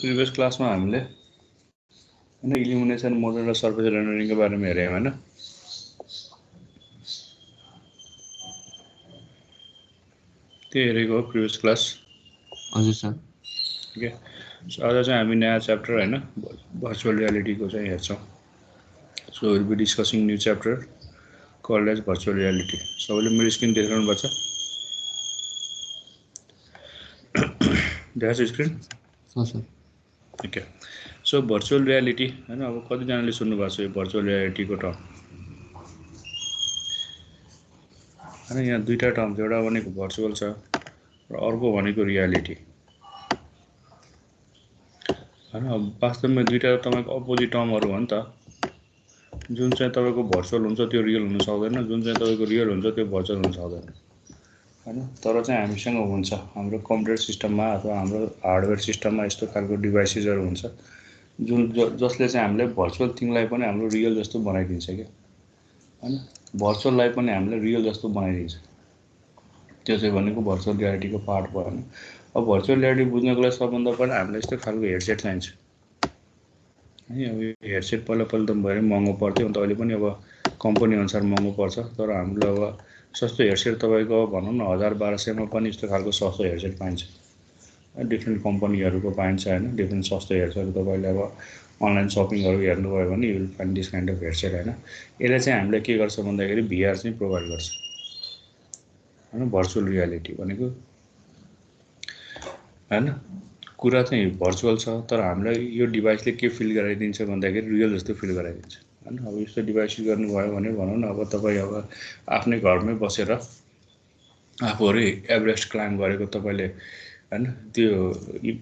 Previous क्लासमा हामीले हैन इल्युमिनेसन मोडल र सर्फेस रेन्डरिङको बारेमा हेर्यौं हैन। त्यो हेरेको हो प्रिभियस क्लास। हजुर सर। ओके, सो आज चाहिँ हामी नयाँ च्याप्टर हैन भर्चुअल रियालिटीको चाहिँ हेर्छौं। So will be discussing new chapter called as virtual reality. सबैले मेरो स्क्रिन देख्नु पर्छ। देखाएको screen? Sir. Okay, so virtual reality हैन अब कतिजनाले सुन्नु भएको छ यो भर्चुअल रियालिटीको टर्म हैन। यहाँ दुईटा टर्म छ, एउटा भनेको भर्चुअल छ र अर्को भनेको रियालिटी हैन। अब वास्तवमा दुईटा तपाईको अपोजिट टर्महरु हो नि त। जुन चाहिँ तपाईको भर्चुअल हुन्छ त्यो रियल हुन सक्दैन, जुन चाहिँ तपाईको रियल हुन्छ त्यो भर्चुअल हुन सक्दैन हैन। तर चाहिँ हामीसँग हुन्छ, हाम्रो कम्प्युटर सिस्टममा अथवा हाम्रो हार्डवेयर सिस्टममा यस्तो खालको डिभाइसेसहरु हुन्छ जुन जसले चाहिँ हामीले भर्चुअल थिङलाई पनि हाम्रो रियल जस्तो बनाइदिन्छ के हैन। भर्चुअललाई पनि हामीले रियल जस्तो बनाइदिन्छ। त्यो चाहिँ भनेको भर्चुअल रियालिटीको पार्ट भयो हैन। अब भर्चुअल रियालिटी बुझ्नको लागि सबभन्दा पहिला हामीले यस्तो खालको हेडसेट चाहिन्छ है। अब यो हेडसेट पहिला त भएर महँगो पर्थ्यो, अन्त अहिले पनि अब कम्पनी अनुसार महँगो पर्छ। तर हामीले अब सस्तो हेडसेट तपाईको भनौं न 1000-1200 मा पनि यस्तो खालको सस्तो हेडसेट पाइन्छ। डिफ्रेन्ट कम्पनीहरुको पाइन्छ हैन। डिफ्रेन्ट सस्तो हेडसेट तपाईले अब अनलाइन शपिङहरु हेर्नुभयो भने you will find this kind of headset हैन। यसले चाहिँ हामीले के गर्छ भन्दाखेरि भिआर चाहिँ प्रोभाइड गर्छ हैन। भर्चुअल रियालिटी भनेको हैन कुरा चाहिँ भर्चुअल छ, तर हामीलाई यो डिभाइसले के फिल गराइदिन्छ भन्दाखेरि रियल जस्तो फिल गराइदिन्छ हैन। अब यस्तो डिभाइस युज गर्नुभयो भने भनौं न अब तपाई अब आफ्नै घरमै बसेर आफूहरु एभरेस्ट क्लाइम्ब गरेको तपाईले हैन त्यो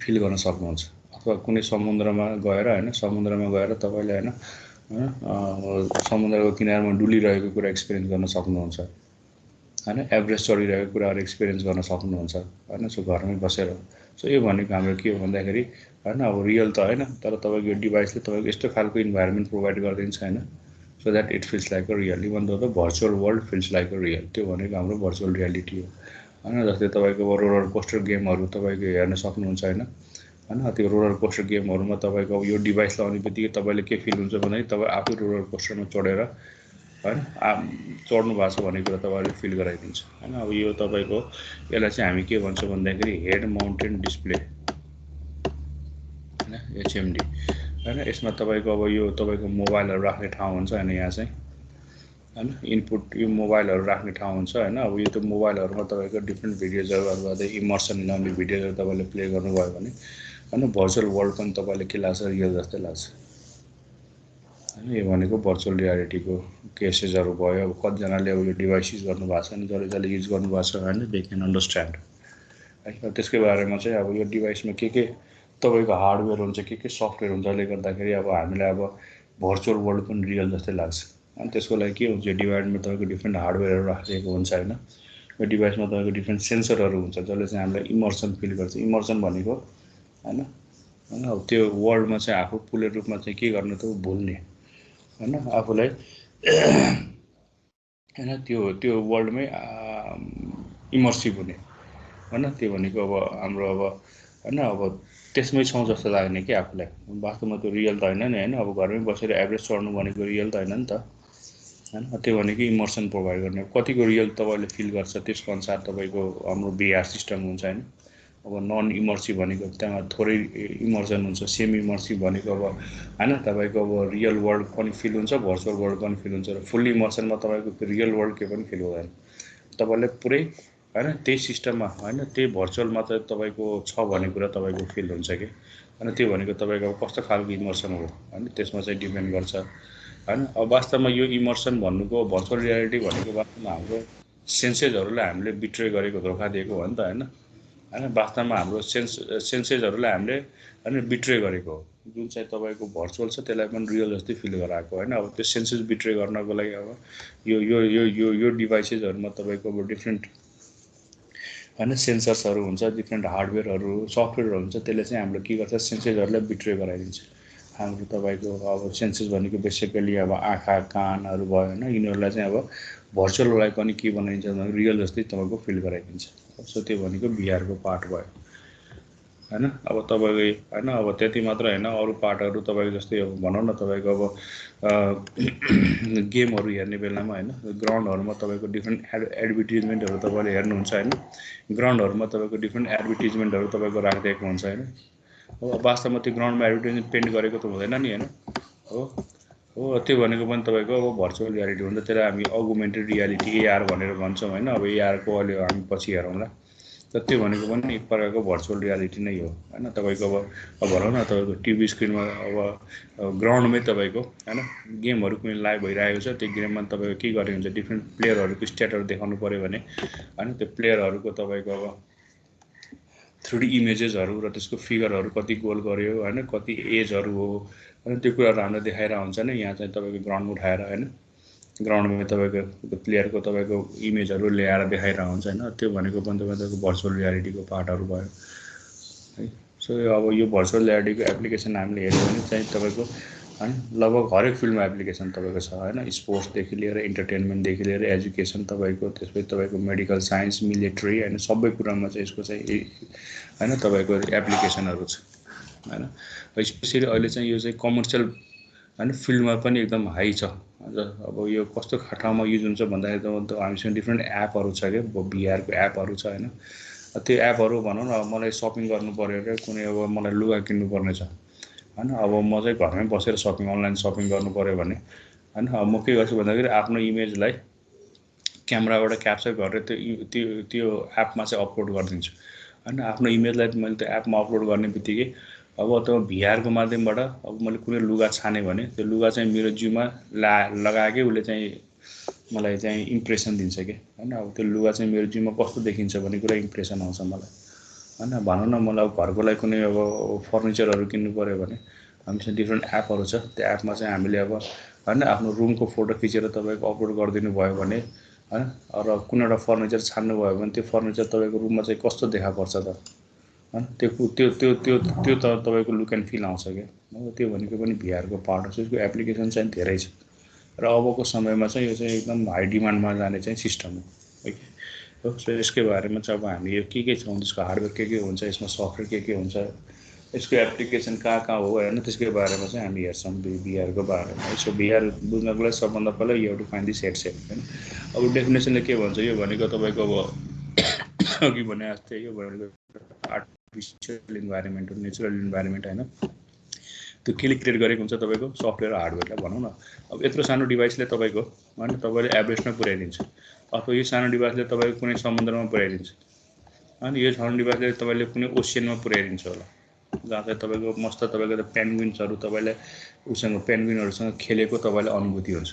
फिल गर्न सक्नुहुन्छ। अथवा कुनै समुद्रमा गएर हैन, समुद्रमा गएर तपाईले हैन समुद्रको किनारमा डुलिरहेको कुरा एक्सपीरियन्स गर्न सक्नुहुन्छ हैन। एभरेस्ट चढिरहेको कुराहरु एक्सपीरियन्स गर्न सक्नुहुन्छ हैन। सो घरमै बसेर। सो यो भनेको हाम्रो के हो भन्दाखेरि हैन अब रियल त हैन, तर तपाईको यो डिभाइसले तपाईको यस्तो खालको इन्भाइरोमेन्ट प्रोभाइड गरिदिन्छ हैन, so that it feels like a real. Even though the virtual world feels like a real. त्यो भनेको हाम्रो भर्चुअल रियालिटी हो हैन। जस्तै तपाईको रोलर कोस्टर गेमहरु तपाईको हेर्न सक्नुहुन्छ हैन। त्यो रोलर कोस्टर गेमहरुमा तपाईको यो डिभाइस लगाउनेबित्तिकै तपाईले के फिल हुन्छ भने तपाई आफै रोलर कोस्टरमा चढेर हैन चढ्नु भएको छ भन्ने कुरा तपाईले फिल गराइदिन्छ हैन। अब यो तपाईको यसलाई चाहिँ हामी के भन्छौं भन्दाखेरि हेड माउन्टेड डिस्प्ले हैन, एचएमडी हैन। यसमा तपाईको अब यो तपाईको मोबाइलहरु राख्ने ठाउँ हुन्छ हैन। यहाँ चाहिँ हैन इनपुट यो मोबाइलहरु राख्ने ठाउँ हुन्छ हैन। अब यो त मोबाइलहरुमा तपाईको डिफ्रेन्ट भिडियोजहरु अथवा इमर्सन ल्याउने भिडियोजहरु तपाईले प्ले गर्नुभयो भने हैन भर्चुअल वर्ल्ड पनि तपाईले के लाग्छ रियल जस्तै लाग्छ हैन। यो भनेको भर्चुअल रियालिटीको केसेसहरु भयो। अब कतिजनाले अब यो डिभाइस युज गर्नु भएको छ नि, जसले युज गर्नु भएको छ हैन, दे क्यान अन्डरस्ट्यान्ड है। त्यसकै बारेमा चाहिँ अब यो डिभाइसमा के तपाईको हार्डवेयर हुन्छ, के सफ्टवेयर हुन्छ, जसले गर्दाखेरि अब हामीलाई अब भर्चुअल वर्ल्ड पनि रियल जस्तै लाग्छ। अनि त्यसको लागि के हुन्छ, डिभाइसमा तपाईको डिफ्रेन्ट हार्डवेयरहरु राखिएको हुन्छ हैन। यो डिभाइसमा तपाईको डिफ्रेन्ट सेन्सरहरु हुन्छ जसले चाहिँ हामीलाई इमर्सन फिल गर्छ। इमर्सन भनेको हैन अब त्यो वर्ल्डमा चाहिँ आफू पूर्ण रूपमा चाहिँ के गर्ने त भुल्ने हैन, आफूलाई हैन त्यो वर्ल्डमै इमर्सिभ हुने हैन। त्यो भनेको अब हाम्रो अब हैन अब त्यसमै छौं जस्तो लाग्ने के आफूलाई। वास्तवमा त्यो रियल त हैन नि हैन। अब घरमै बसेर एभरेज चढ्नु भनेको रियल त हैन नि त हैन। त्यो भनेको इमर्सन प्रोभाइड गर्ने। कतिको रियल तपाईले फिल गर्छ त्यसको अनुसार तपाईको हाम्रो भिआर सिस्टम हुन्छ हैन। अब नन इमर्सिभ भनेको त्यहाँ थोरै इमर्सन हुन्छ, सेमी इमर्सिभ भनेको अब हैन तपाईको अब रियल वर्ल्ड पनि फिल हुन्छ, भर्चुअल वर्ल्ड पनि फिल हुन्छ। र फुल्ली इमर्सनमा तपाईको रियल वर्ल्ड के पनि फिल हुँदैन। तपाईले पुरै हैन त्यही सिस्टममा हैन त्यही भर्चुअलमा चाहिँ तपाईको छ भन्ने कुरा तपाईको फिल हुन्छ के हैन। त्यो भनेको तपाईको कस्तो खालको इमर्सन हो हैन, त्यसमा चाहिँ डिपेन्ड गर्छ हैन। अब वास्तवमा यो इमर्सन भन्नुको भर्चुअल रियालिटी भनेको वास्तवमा हाम्रो सेन्सेसहरुलाई हामीले बिट्रे गरेको, धोका दिएको हो नि त हैन। वास्तवमा हाम्रो सेन्सेसहरुलाई हामीले हैन बिट्रे गरेको हो। जुन चाहिँ तपाईको भर्चुअल छ त्यसलाई पनि रियल जस्तै फिल गराएको हैन। अब त्यो सेन्सेस बिट्रे गर्नको लागि अब यो डिभाइसेसहरुमा तपाईको अब डिफ्रेन्ट हैन सेन्सर्सहरु हुन्छ, डिफ्रेन्ट हार्डवेयरहरु सफ्टवेयरहरु हुन्छ। त्यसले चाहिँ हाम्रो के गर्छ, सेन्सेसहरुलाई बिट्रे गराइदिन्छ। हाम्रो तपाईको अब सेन्सेस भनेको बेसिकली अब आँखा, कानहरु भयो हैन। यिनीहरुलाई चाहिँ अब भर्चुअललाई पनि के बनाइदिन्छ भने रियल जस्तै तपाईको फिल गराइदिन्छ। सो त्यो भनेको भिआर को पार्ट भयो हैन। अब तपाईँको हैन अब त्यति मात्र हैन, अरू पार्टहरू तपाईँको जस्तै अब भनौँ न तपाईँको अब गेमहरू हेर्ने बेलामा हैन, ग्राउन्डहरूमा तपाईँको डिफ्रेन्ट एडभर्टिजमेन्टहरू तपाईँले हेर्नुहुन्छ हैन। ग्राउन्डहरूमा तपाईँको डिफ्रेन्ट एडभर्टिजमेन्टहरू तपाईँको राखिदिएको हुन्छ हैन। हो वास्तवमा त्यो ग्राउन्डमा एडभर्टिजमेन्ट पेन्ट गरेको त हुँदैन नि हैन। हो त्यो भनेको पनि तपाईँको अब भर्चुअल रियालिटी हुन्छ। त्यसलाई हामी अगुमेन्टेड रियालिटी एआर भनेर भन्छौँ हैन। अब एआरको अहिले हामी पछि हेरौँला। त त्यो भनेको पनि एक प्रकारको भर्चुअल रियालिटी नै हो हैन। तपाईँको अब भनौँ न तपाईँको टिभी स्क्रिनमा अब ग्राउन्डमै तपाईँको हैन गेमहरू कुनै लाइभ भइरहेको छ, त्यो गेममा तपाईँको के गरेको हुन्छ, डिफ्रेन्ट प्लेयरहरूको स्ट्याटहरू देखाउनु पऱ्यो भने हैन, त्यो प्लेयरहरूको तपाईँको अब 3D इमेजेसहरू र त्यसको फिगरहरू कति गोल गर्यो हैन, कति एजहरू हो हैन, त्यो कुराहरू हामीलाई देखाइरहेको हुन्छ नि। यहाँ चाहिँ तपाईँको ग्राउन्डमा उठाएर हैन, ग्राउन्डमा तपाईँको प्लेयरको तपाईँको इमेजहरू ल्याएर देखाइरहेको हुन्छ हैन। त्यो भनेको पनि तपाईँको भर्चुअल रियालिटीको पार्टहरू भयो है। सो अब यो भर्चुअल रियालिटीको एप्लिकेसन हामीले हेऱ्यो भने चाहिँ तपाईँको हैन लगभग हरेक फिल्डमा एप्लिकेसन तपाईँको छ हैन। स्पोर्ट्सदेखि लिएर इन्टरटेनमेन्टदेखि लिएर एजुकेसन तपाईँको, त्यसपछि तपाईँको मेडिकल साइन्स, मिलिट्री हैन, सबै कुरामा चाहिँ यसको चाहिँ हैन तपाईँको एप्लिकेसनहरू छ हैन। स्पेसली अहिले चाहिँ यो चाहिँ कमर्सियल हैन फिल्डमा पनि एकदम हाई छ। अब यो कस्तो ठाउँमा युज हुन्छ भन्दाखेरि त हामीसँग डिफ्रेन्ट एपहरू छ क्या, भिआरको एपहरू छ हैन। त्यो एपहरू भनौँ न, अब मलाई सपिङ गर्नु पऱ्यो अरे, कुनै अब मलाई लुगा किन्नुपर्ने छ हैन, अब म चाहिँ घरमै बसेर अनलाइन सपिङ गर्नु पऱ्यो भने हैन, अब म के गर्छु भन्दाखेरि आफ्नो इमेजलाई क्यामेराबाट क्याप्चर गरेर त्यो एपमा चाहिँ अपलोड गरिदिन्छु हैन। आफ्नो इमेजलाई मैले त्यो एपमा अपलोड गर्ने बित्तिकै अब त्यो भिआरको माध्यमबाट अब मैले कुनै लुगा छाने भने त्यो लुगा चाहिँ मेरो जिउमा लगाएकै उसले चाहिँ मलाई चाहिँ इम्प्रेसन दिन्छ कि हैन। अब त्यो लुगा चाहिँ मेरो जिउमा कस्तो देखिन्छ भन्ने कुरा इम्प्रेसन आउँछ मलाई हैन। भनौँ न मलाई अब घरको लागि कुनै अब फर्निचरहरू किन्नु पऱ्यो भने हामीसँग डिफ्रेन्ट एपहरू छ। त्यो एपमा चाहिँ हामीले अब हैन आफ्नो रुमको फोटो खिचेर तपाईँको अपलोड गरिदिनु भयो भने हैन, र कुनै एउटा फर्निचर छान्नु भयो भने त्यो फर्निचर तपाईँको रुममा चाहिँ कस्तो देखा पर्छ त हैन, त्यो त्यो त्यो त्यो त्यो त तपाईँको लुक एन्ड फिल आउँछ क्या। हो त्यो भनेको पनि भिआरको पार्ट हो। यसको एप्लिकेसन चाहिँ धेरै छ र अबको समयमा चाहिँ यो चाहिँ एकदम हाई डिमान्डमा जाने चाहिँ सिस्टम हो है। सो यसकै बारेमा चाहिँ अब हामी यो के छ, त्यसको हार्डवेयर के हुन्छ, यसमा सफ्टवेयर के हुन्छ, यसको एप्लिकेसन कहाँ कहाँ हो हैन, त्यसकै बारेमा चाहिँ हामी हेर्छौँ भिआरको बारेमा है। सो भिआर बुझ्नको लागि सबभन्दा पहिला you have to find this headset हैन। अब डेफिनेसनले के भन्छ, यो भनेको तपाईँको अब अघि भने जस्तै यो भनेको आर्टिफिसियल इन्भाइरोमेन्ट हो, नेचुरल इन्भाइरोमेन्ट हैन। त्यो केले क्रिएट गरेको हुन्छ तपाईँको सफ्टवेयर हार्डवेयरलाई भनौँ न। अब यत्रो सानो डिभाइसले तपाईँको हैन तपाईँले एभरेस्टमा पुर्याइदिन्छ, अथवा यो सानो डिभाइसले तपाईँको कुनै समुद्रमा पुर्याइदिन्छ अनि यो सानो डिभाइसले तपाईँले कुनै ओसियनमा पुर्याइदिन्छ होला, जहाँ चाहिँ तपाईँको मस्त तपाईँको त पेन्गुइन्सहरू तपाईँले उसँग पेन्गुइनहरूसँग खेलेको तपाईँलाई अनुभूति हुन्छ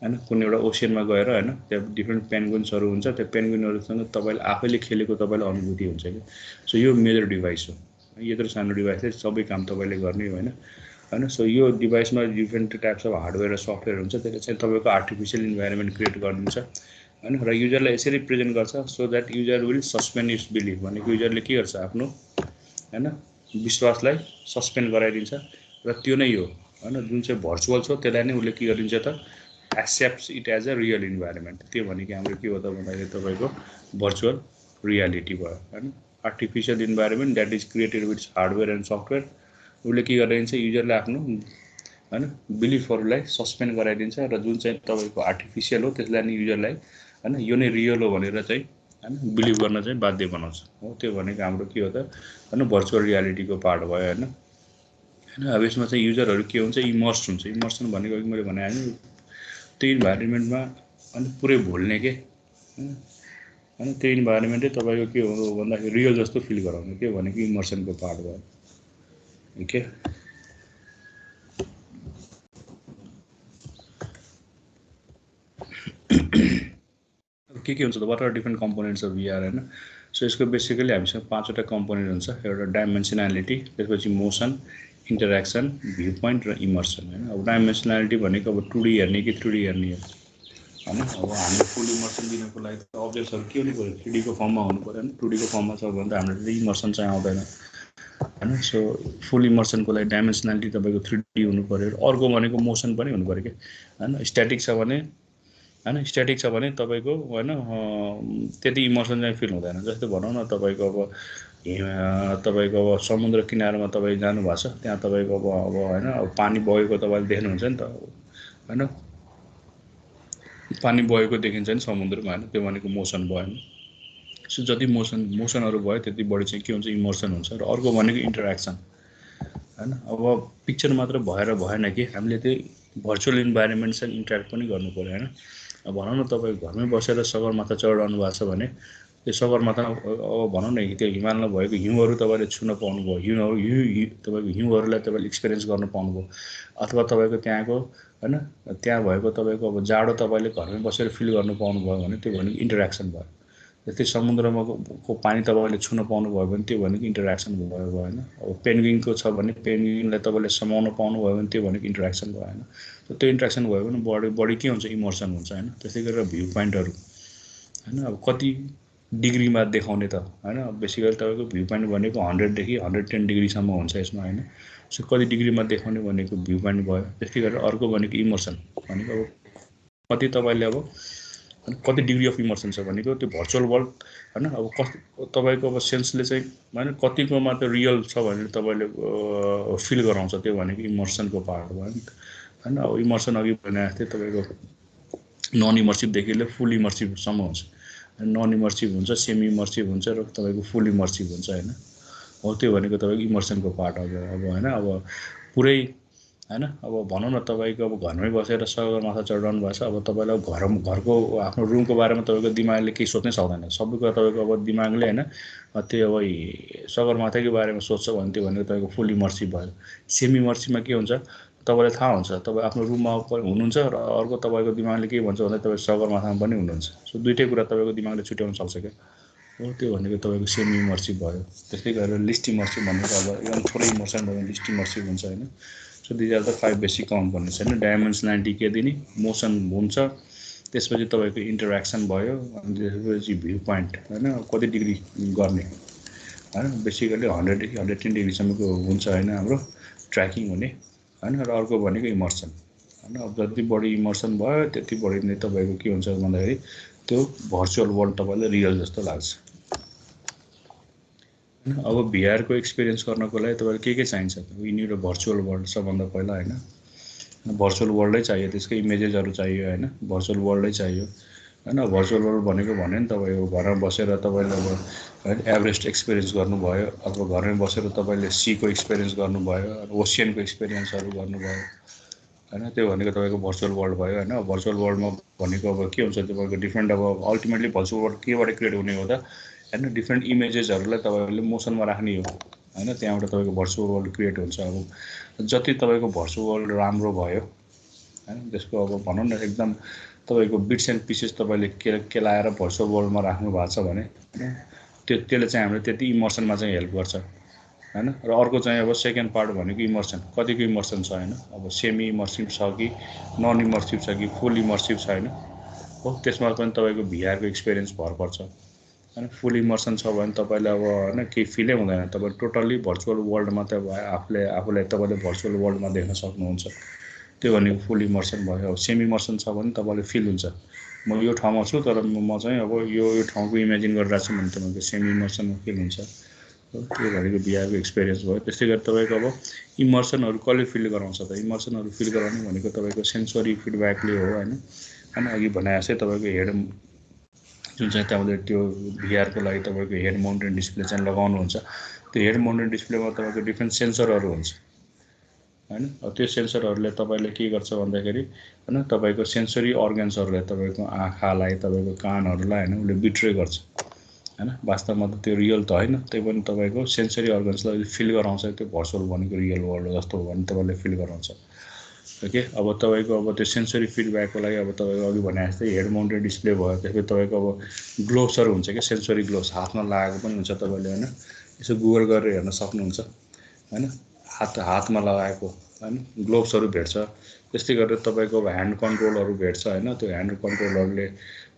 हैन। कुनै एउटा ओसियनमा गएर हैन, त्यहाँ डिफ्रेन्ट पेन्गुइन्सहरू हुन्छ, त्यो पेन्गुइनहरूसँग तपाईँले आफैले खेलेको तपाईँलाई अनुभूति हुन्छ कि। सो यो मेजर डिभाइस हो, यत्रो सानो डिभाइसले सबै काम तपाईँले गर्ने होइन हैन। सो यो डिभाइसमा डिफ्रेन्ट टाइप्स अफ हार्डवेयर र सफ्टवेयर हुन्छ, त्यसले चाहिँ तपाईँको आर्टिफिसियल इन्भाइरोमेन्ट क्रिएट गरिदिन्छ हैन, र युजरलाई यसरी प्रेजेन्ट गर्छ so that user will suspend it's believe. भनेको युजरले के गर्छ, आफ्नो हैन विश्वासलाई सस्पेन्ड गराइदिन्छ र त्यो नै हो हैन, जुन चाहिँ भर्चुअल छ त्यसलाई नै उसले के गरिदिन्छ त, accepts it as a real environment. त्यो भनेको हाम्रो के हो त भन्दाखेरि तपाईँको भर्चुअल रियालिटी भयो हैन। Artificial environment that is created with hardware and software, उसले के गरिदिन्छ, युजरले आफ्नो हैन बिलिफहरूलाई सस्पेन्ड गराइदिन्छ र जुन चाहिँ तपाईँको आर्टिफिसियल हो त्यसलाई नै युजरलाई हैन यो नै रियल हो भनेर चाहिँ हैन बिलिभ गर्न चाहिँ बाध्य बनाउँछ। हो त्यो भनेको हाम्रो के हो त हैन, भर्चुअल रियालिटीको पार्ट भयो हैन। अब यसमा चाहिँ युजरहरू के हुन्छ, इमर्स हुन्छ। इमर्सन भनेको अघि मैले भने होइन, त्यो इन्भाइरोमेन्टमा अनि पुरै भुल्ने के हैन, त्यो इन्भाइरोमेन्टै तपाईँको के हो भन्दाखेरि रियल जस्तो फिल गराउने के भनेको इमर्सनको पार्ट भयो ओके। के हुन्छ त, what are different components of VR हैन। सो यसको बेसिकली हामीसँग 5वटा कम्पोनेन्ट हुन्छ। एउटा डाइमेन्सनालिटी, त्यसपछि मोसन, इन्टरेक्सन, भ्यू पोइन्ट र इमर्सन हैन। अब डाइमेन्सनालिटी भनेको अब 2D हेर्ने कि 3D हेर्ने हो हैन। अब हामीले फुल इमर्सन दिनको लागि त अब्जेक्ट्सहरू के हुनु पऱ्यो, 3D को फर्ममा हुनु पऱ्यो हैन। 2D को फर्ममा छ भने त हामीले इमर्सन चाहिँ आउँदैन हैन। सो फुल इमर्सनको लागि डाइमेन्सनालिटी तपाईँको 3D हुनु पऱ्यो। अर्को भनेको मोसन पनि हुनु पऱ्यो कि हैन। स्ट्याटिक छ भने हैन, स्ट्याटिक छ भने तपाईँको हैन त्यति इमर्सन चाहिँ फिल हुँदैन। जस्तै भनौँ न तपाईँको अब तपाईँको अब समुद्र किनारमा तपाईँ जानुभएको छ, त्यहाँ तपाईँको अब होइन अब पानी बगेको तपाईँले देख्नुहुन्छ नि त होइन, पानी बगेको देखिन्छ नि समुद्रमा होइन, त्यो भनेको मोसन भयो नि। सो जति मोसनहरू भयो त्यति बढी चाहिँ के हुन्छ, इमर्सन हुन्छ। र अर्को भनेको इन्टरेक्सन होइन। अब पिक्चर मात्र भएर भएन कि हामीले त्यही भर्चुअल इन्भाइरोमेन्टसँग इन्टरेक्ट पनि गर्नु पऱ्यो होइन। अब भनौँ न तपाईँ घरमै बसेर सगरमाथा चढिरहनु भएको छ भने त्यो सगरमाथा अब भनौँ न त्यो हिमालमा भएको हिउँहरू तपाईँले छुन पाउनुभयो, तपाईँको हिउँहरूलाई तपाईँले एक्सपिरियन्स गर्न पाउनुभयो, अथवा तपाईँको त्यहाँको होइन त्यहाँ भएको तपाईँको अब जाडो तपाईँले घरमै बसेर फिल गर्नु पाउनुभयो भने त्यो भनेको इन्टरेक्सन भयो। जस्तै समुद्रमा को पानी तपाईँले छुन पाउनुभयो भने त्यो भनेको इन्टरेक्सन भयो होइन। अब पेन्गुइनको छ भने पेन्गुइनलाई तपाईँले समाउन पाउनुभयो भने त्यो भनेको इन्टरेक्सन भयो होइन। त्यो इन्टरेक्सन भयो भने बढी के हुन्छ, इमर्सन हुन्छ होइन। त्यस्तै गरेर भ्यू पोइन्टहरू होइन, अब कति डिग्रीमा देखाउने त होइन। बेसी गरी तपाईँको भ्यू पोइन्ट भनेको 100देखि 110 डिग्रीसम्म हुन्छ यसमा होइन। सो कति डिग्रीमा देखाउने भनेको भ्यू पोइन्ट भयो। त्यस्तै गरेर अर्को भनेको इमर्सन भनेको अब कति तपाईँले अब कति डिग्री अफ इमर्सन छ भनेको त्यो भर्चुअल वर्ल्ड होइन। अब कस्तो तपाईँको अब सेन्सले चाहिँ होइन कतिकोमा त रियल छ भने तपाईँले फिल गराउँछ, त्यो भनेको इमर्सनको पार्ट भयो नि त होइन। अब इमर्सन अघि भने जस्तै तपाईँको नन इमर्सिभदेखि लिएर फुल इमर्सिभसम्म हुन्छ। नन इमर्सिभ हुन्छ, सेमी इमर्सिभ हुन्छ र तपाईँको फुल इमर्सिभ हुन्छ होइन। हो त्यो भनेको तपाईँको इमर्सनको पार्ट अब होइन। अब पुरै होइन अब भनौँ न तपाईँको अब घरमै बसेर सगरमाथा चढिरहनु भएको छ, अब तपाईँलाई घरको आफ्नो रुमको बारेमा तपाईँको दिमागले केही सोच्नै सक्दैन। सबै कुरा तपाईँको अब दिमागले होइन त्यो अब सगरमाथाकै बारेमा सोध्छ भने त्यो भनेको तपाईँको फुल इमर्सिभ भयो। सेमी इमर्सिभमा के हुन्छ, तपाईँलाई थाहा हुन्छ तपाईँ आफ्नो रुममा हुनुहुन्छ र अर्को तपाईँको दिमागले के भन्छ भन्दा तपाईँ सगरमाथामा पनि हुनुहुन्छ। सो दुइटै कुरा तपाईँको दिमागले छुट्याउन सक्छ क्या। हो त्यो भनेको तपाईँको सेमी इमर्सिभ भयो। त्यस्तै गरेर लिस्ट इमर्सिभ भनेको अब एकदम थोरै इमर्सन भयो भने लिस्ट इमर्सिभ हुन्छ होइन। So these are the 5 basic components होइन। डाइमेन्सनालिटी के दिने, मोसन हुन्छ, त्यसपछि तपाईँको इन्टरेक्सन भयो, अनि त्यसपछि भ्यू पोइन्ट होइन कति डिग्री गर्ने होइन। बेसिकली 100देखि 110 डिग्रीसम्मको हुन्छ होइन हाम्रो ट्र्याकिङ हुने होइन। र अर्को भनेको इमर्सन होइन। अब जति बढी इमर्सन भयो त्यति बढी नै तपाईँको के हुन्छ भन्दाखेरि त्यो भर्चुअल वर्ल्ड तपाईँलाई रियल जस्तो लाग्छ। अब भिआरको एक्सपिरियन्स गर्नको लागि तपाईँलाई के चाहिन्छ, यिनीहरू भर्चुअल वर्ल्ड सबभन्दा पहिला होइन। भर्चुअल वर्ल्डै चाहियो, त्यसकै इमेजेसहरू चाहियो होइन, भर्चुअल वर्ल्डै चाहियो होइन। भर्चुअल वर्ल्ड भनेको भने नि तपाईँको घरमा बसेर तपाईँले अब एभरेस्ट एक्सपिरियन्स गर्नुभयो, अथवा घरमै बसेर तपाईँले सीको एक्सपिरियन्स गर्नुभयो, ओसियनको एक्सपिरियन्सहरू गर्नुभयो होइन। त्यो भनेको तपाईँको भर्चुअल वर्ल्ड भयो होइन। भर्चुअल वर्ल्डमा भनेको अब के हुन्छ तपाईँको डिफ्रेन्ट अब अल्टिमेटली भर्चुअल वर्ल्ड केबाट क्रिएट हुने हो त होइन, डिफ्रेन्ट इमेजेसहरूलाई तपाईँहरूले मोसनमा राख्ने हो होइन। त्यहाँबाट तपाईँको भर्चुअल वर्ल्ड क्रिएट हुन्छ। अब जति तपाईँको भर्चुअल वर्ल्ड राम्रो भयो होइन, त्यसको अब भनौँ न एकदम तपाईँको बिट्स एन्ड पिसेस तपाईँले केलाएर भर्चुअल वर्ल्डमा राख्नु भएको छ भने त्यसले चाहिँ हामीलाई त्यति इमर्सनमा चाहिँ हेल्प गर्छ होइन। र अर्को चाहिँ अब सेकेन्ड पार्ट भनेको इमर्सन, कतिको इमर्सन छ होइन। अब सेमी इमर्सिभ छ कि नन इमर्सिभ छ कि फुल इमर्सिभ छ होइन। हो त्यसमा पनि तपाईँको भिआरको एक्सपिरियन्स भर पर्छ होइन। फुल इमर्सन छ भने तपाईँले अब होइन केही फिलै हुँदैन, तपाईँ टोटल्ली भर्चुअल वर्ल्डमा त आफूलाई तपाईँले भर्चुअल वर्ल्डमा देख्न सक्नुहुन्छ, त्यो भनेको फुल इमर्सन भयो। अब सेमी इमर्सन छ भने तपाईँले फिल हुन्छ म यो ठाउँमा छु तर म चाहिँ अब यो ठाउँको इमेजिन गरिरहेको छु भने तपाईँको सेमी इमर्सनमा फिल हुन्छ, त्यो भनेको भिआरको एक्सपिरियन्स भयो। त्यस्तै गरी तपाईँको अब इमर्सनहरू कसले फिल गराउँछ त, इमर्सनहरू फिल गराउने भनेको तपाईँको सेन्सरी फिडब्याकले हो होइन। अघि भने जस्तै तपाईँको हेड जुन चाहिँ तपाईँले त्यो भिआरको लागि तपाईँको हेड माउन्टेड डिस्प्ले चाहिँ लगाउनुहुन्छ, त्यो हेड माउन्टेड डिस्प्लेमा तपाईँको डिफ्रेन्ट सेन्सरहरू हुन्छ होइन। त्यो सेन्सरहरूले तपाईँले के गर्छ भन्दाखेरि होइन तपाईँको सेन्सरी अर्गन्सहरूलाई तपाईँको आँखालाई तपाईँको कानहरूलाई होइन उसले बिट्रे गर्छ होइन। वास्तवमा त त्यो रियल त होइन, त्यही पनि तपाईँको सेन्सरी अर्गन्सलाई फिल गराउँछ, त्यो भर्चुअल भनेको रियल वर्ल्ड जस्तो हो भने तपाईँले फिल गराउँछ ओके। अब तपाईँको अब त्यो सेन्सरी फिडब्याकको लागि अब तपाईँको अघि भने जस्तै हेड माउन्टेड डिस्प्ले भयो, त्यसपछि तपाईँको अब ग्लोभ्सहरू हुन्छ क्या, सेन्सरी ग्लोभ्स हातमा लगाएको पनि हुन्छ तपाईँले होइन। यसो गुगल गरेर हेर्न सक्नुहुन्छ होइन, हातमा लगाएको होइन ग्लोभ्सहरू भेट्छ। त्यस्तै गरेर तपाईँको अब ह्यान्ड कन्ट्रोलहरू भेट्छ होइन, त्यो ह्यान्ड कन्ट्रोलहरूले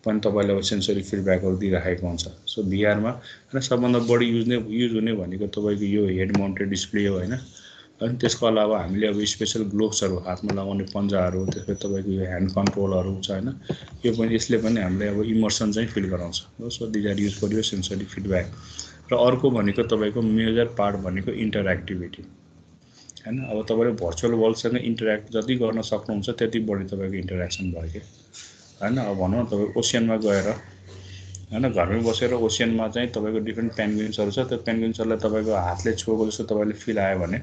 पनि तपाईँले अब सेन्सरी फिडब्याकहरू दिइराखेको हुन्छ। सो भिआरमा होइन सबभन्दा बढी युज हुने भनेको तपाईँको यो हेड माउन्टेड डिस्प्ले हो होइन। अनि त्यसको अलावा हामीले अब स्पेसल ग्लोभ्सहरू हातमा लगाउने पन्जाहरू, त्यसपछि तपाईँको यो ह्यान्ड कन्ट्रोलहरू छ होइन, यो पनि यसले पनि हामीले अब इमर्सन चाहिँ फिल गराउँछ। So these are use for यो सेन्सरी फिडब्याक र अर्को भनेको तपाईको मेजर पार्ट भनेको इन्टरएक्टिभिटी हैन। अब तपाईले भर्चुअल वर्ल्डसँग इन्टरएक्ट जति गर्न सक्नुहुन्छ त्यति बढी तपाईको इन्टरेक्सन भयो के हैन। अब भनौँ तपाईँ ओसियनमा गएर हैन घरमै बसेर ओसियनमा चाहिँ तपाईको डिफ्रेन्ट पेन्गुइन्सहरु छ, त्यो पेन्गुइन्सहरुलाई तपाईको हातले छोएको जस्तो तपाईले फिल आयो भने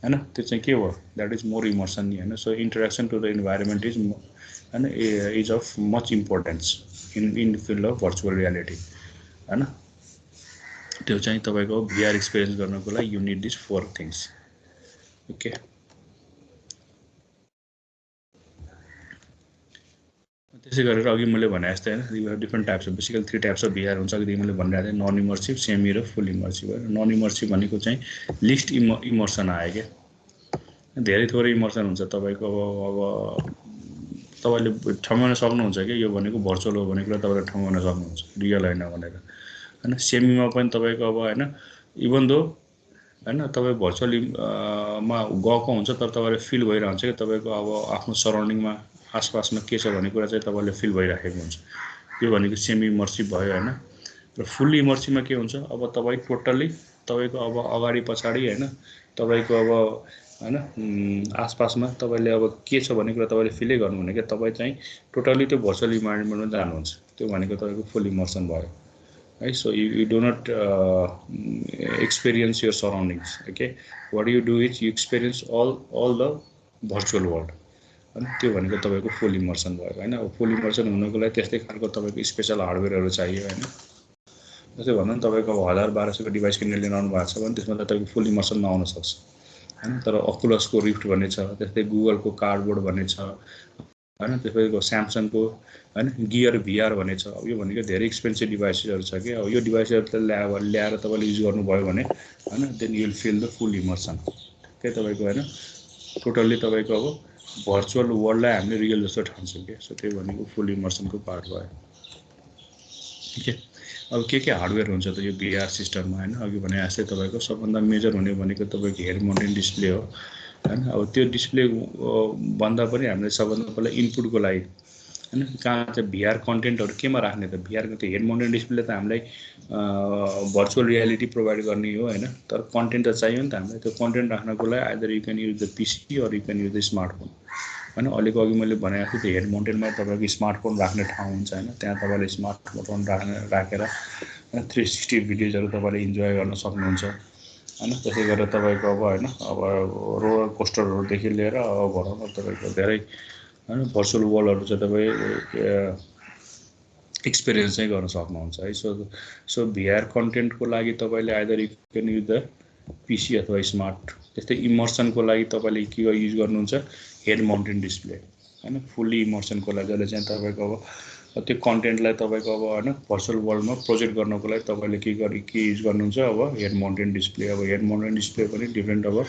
हैन त्यो चाहिँ के हो, दैट इज मोर इमर्सन नि हैन। So interaction to the environment is हैन is of much importance in field of virtual reality हैन। त्यो चाहिँ तपाईको भिआर एक्सपिरियन्स गर्नको लागि you need this 4 things okay. त्यसै गरेर अघि मैले भने जस्तै हैन different types of basically 3 types of VR हुन्छ। अघि मैले भनिरहेको थिएँ नन इमर्सिभ, सेमी र फुल इमर्सिभ है। नन इमर्सिभ भनेको चाहिँ लिस्ट इमर्सन आयो के, धेरै थोरै इमर्सन हुन्छ तपाईको। अब तपाईले ठम्याउन सक्नुहुन्छ कि यो भनेको भर्चुअल हो भनेको तपाईले ठम्याउन सक्नुहुन्छ, रियल हैन भनेर हैन। सेमीमा पनि तपाईको अब हैन इभन दो हैन तपाई भर्चुअली मा गएको हुन्छ तर तपाईले फिल भइरहन्छ कि तपाईको अब आफ्नो सराउन्डिङमा आसपासमा के छ भन्ने कुरा चाहिँ तपाईले फिल भइराखेको हुन्छ। यो भनेको सेमी इमर्सिभ भयो हैन। र फुल्ली इमर्सिभमा के हुन्छ, अब तपाई टोटली तपाईको अब अगाडि पछाडी हैन तपाईको अब हैन आसपासमा तपाईले अब के छ भन्ने कुरा तपाईले फिलै गर्नुहुने के, तपाई चाहिँ टोटली त्यो भर्चुअल इन्भाइरोमेन्टमा जानुहुन्छ। त्यो भनेको तपाईको फुल इमर्सन भयो है। So you do not experience your surroundings okay, what you do is you experience all the virtual world हैन। त्यो भनेको तपाईको फुल इमर्सन भयो हैन। अब फुल इमर्सन हुनको लागि त्यस्तै खालको तपाईको स्पेशल हार्डवेयरहरु चाहियो हैन। जस्तै भन्नु तपाईको 1000-1200 को डिभाइस किनेर लिन आउनु भएको छ भने त्यसमा त तपाईको फुल इमर्सन नआउन सक्छ हैन। तर ओकुलसको रिफ्ट भन्ने छ, त्यस्तै गुगलको कार्डबोर्ड भन्ने छ हैन, त्यसैको स्यामसङको हैन गियर भिआर भन्ने छ। अब यो भनेको धेरै एक्सपेन्सिभ डिभाइसहरु छ के। अब यो डिभाइसहरु ल्याएर तपाईले युज गर्नुभयो भने हैन then you will feel the full immersion के तपाईको हैन। टोटली तपाईको अब भर्चुअल वर्ल्डलाई हामीले रियल जस्तो ठान्छौँ के। सो त्यो भनेको फुल इमर्सनको पार्ट भयो ओके। अब के हार्डवेयर हुन्छ त यो भिआर सिस्टममा हैन। अघि भने जस्तै तपाईको सबभन्दा मेजर हुने भनेको तपाईको हेड माउन्टेड डिस्प्ले हो हैन। अब त्यो डिस्प्ले भन्दा पनि हामीले सबभन्दा पहिला इनपुटको लागि हैन कहाँ चाहिँ भिआर कन्टेन्टहरु केमा राख्ने त। भिआरको त्यो हेड माउन्टेड डिस्प्ले त हामीलाई भर्चुअल रियालिटी प्रोभाइड गर्ने हो हैन। तर कन्टेन्ट त चाहियो नि त हामीलाई। त्यो कन्टेन्ट राख्नको लागि either you can use the PC or you can use the smartphone हैन। अलिक अघि मैले भनेको थिएँ त्यो हेड माउन्टेडमा तपाईको स्मार्टफोन राख्ने ठाउँ हुन्छ हैन। त्यहाँ तपाईले स्मार्टफोन राखेर 360 भिडियोजहरु तपाईले इन्जोय गर्न सक्नुहुन्छ हैन। त्यसै गरेर तपाईको अब हैन अब रोलर कोस्टरहरुदेखि लिएर अब भनौँ न तपाईको धेरै हैन भर्चुअल वर्ल्डहरु चाहिँ तपाई एक्सपिरियन्स चाहिँ गर्न सक्नुहुन्छ है। सो भिआर कन्टेन्टको लागि तपाईले either you can use the पिसी अथवा स्मार्ट। त्यस्तै इमर्सनको लागि तपाईले के युज गर्नुहुन्छ, हेड माउन्टेड डिस्प्ले हैन। फुल्ली इमर्सनको लागि जसले चाहिँ तपाईको अब त्यो कन्टेन्टलाई तपाईको अब हैन भर्चुअल वर्ल्डमा प्रोजेक्ट गर्नको लागि तपाईले के युज गर्नुहुन्छ अब हेड माउन्टेड डिस्प्ले। अब हेड माउन्टेड डिस्प्ले पनि डिफ्रेन्ट अब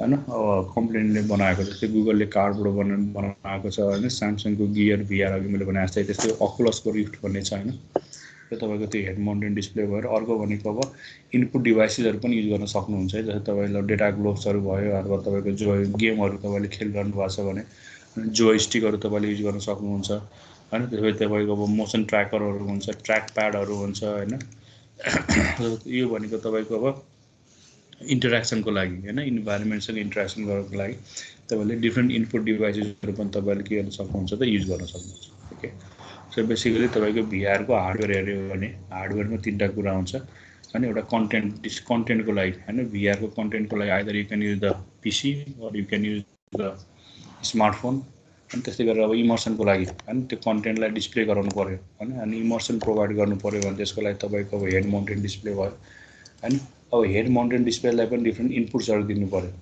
हैन अब कम्पनीले बनाएको, जस्तै गुगलले कार्डबोर्ड बनाएको छ हैन। स्यामसङको गियर भिआर अघि मैले भने जस्तै, त्यस्तै ओकुलसको रिफ्ट भन्ने छ हैन। त्यो तपाईको त्यो हेड माउन्टेड डिस्प्ले भएर अर्को भनेको अब इनपुट डिभाइसेसहरु पनि युज गर्न सक्नुहुन्छ है। जस्तै तपाईले डेटा ग्लोब्सहरु भयो अथवा तपाईको जो गेमहरु तपाईले खेलिरहनु भएको छ भने जोयस्टिकहरु तपाईले युज गर्न सक्नुहुन्छ हैन। त्यसपछि तपाईको अब मोसन ट्र्याकरहरु हुन्छ, ट्र्याक प्याडहरु हुन्छ हैन। यो भनेको तपाईको अब इन्टरेक्सनको लागि हैन, इन्भाइरोमेन्टसँग इन्टरेक्सन गर्नको लागि तपाईले डिफ्रेन्ट इनपुट डिभाइसेसहरु पनि तपाईले के गर्न सक्नुहुन्छ त युज गर्न सक्नुहुन्छ ओके। सो बेसिकली तपाईको भिआर को हार्डवेयर हेर्यो भने हार्डवेयरमा 3टा कुरा हुन्छ हैन। एउटा कन्टेन्टको लागि हैन, भिआर को कन्टेन्टको लागि either you can use the PC or you can use the smartphone. अनि त्यस्तै गरेर अब इमर्सनको लागि हैन त्यो कन्टेन्टलाई डिस्प्ले गराउनु पर्यो हैन। अनि इमर्सन प्रोभाइड गर्नु पर्यो भने त्यसको लागि तपाईको अब हेड माउन्टेड डिस्प्ले भयो हैन। अब हेड माउन्टेड डिस्प्लेलाई पनि डिफ्रेन्ट इनपुट्सहरु दिनु पर्यो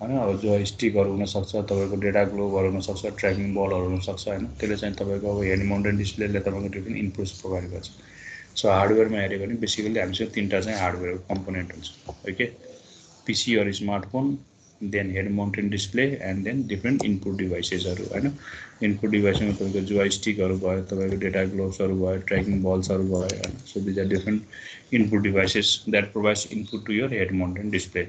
हैन। अब जोयस्टिकहरु हुन सक्छ, तपाईको डेटा ग्लोबहरु हुन सक्छ, ट्र्याकिङ बलहरु हुन सक्छ हैन। त्यसले चाहिँ तपाईको अब हेड माउन्टेड डिस्प्लेले तपाईको डिफ्रेन्ट इनपुट्स प्रोभाइड गर्छ। सो हार्डवेयरमा हेर्यो भने बेसिकली हामीसँग 3टा चाहिँ हार्डवेयर कम्पोनेन्ट हुन्छ okay. PC or smartphone, then head mounted display and then different input डिभाइसेसहरु हैन। इनपुट डिभाइसमा तपाईको जोयस्टिकहरु भयो, तपाईको डेटा ग्लोब्सहरु भयो, ट्र्याकिङ बल्सहरु भयो हैन। So these are different input devices that provides input to your head mounted display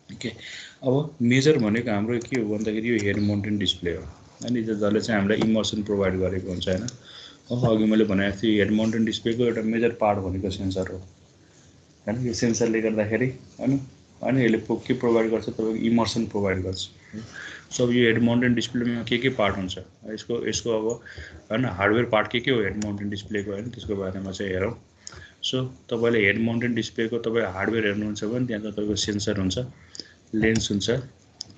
okay. अब मेजर भनेको हाम्रो के हो भन्दाखेरि यो हेड माउन्टेड डिस्प्ले हो हैन। जसले चाहिँ हामीलाई इमर्सन प्रोभाइड गरेको हुन्छ हैन। अघि मैले भनेको थिएँ हेड माउन्टेन डिस्प्लेको एउटा मेजर पार्ट भनेको सेन्सर हो हैन। यो सेन्सरले गर्दाखेरि हैन अनि यसले के प्रोभाइड गर्छ तपाईँको इमर्सन प्रोभाइड गर्छ। सो अब यो हेड माउन्टेन डिस्प्लेमा के पार्ट हुन्छ यसको अब हैन हार्डवेयर पार्ट के हो हेड माउन्टेन डिस्प्लेको हैन त्यसको बारेमा चाहिँ हेरौँ। सो तपाईँले हेड माउन्टेन डिस्प्लेको तपाईँ हार्डवेयर हेर्नुहुन्छ भने त्यहाँ तपाईँको सेन्सर हुन्छ, लेन्स हुन्छ,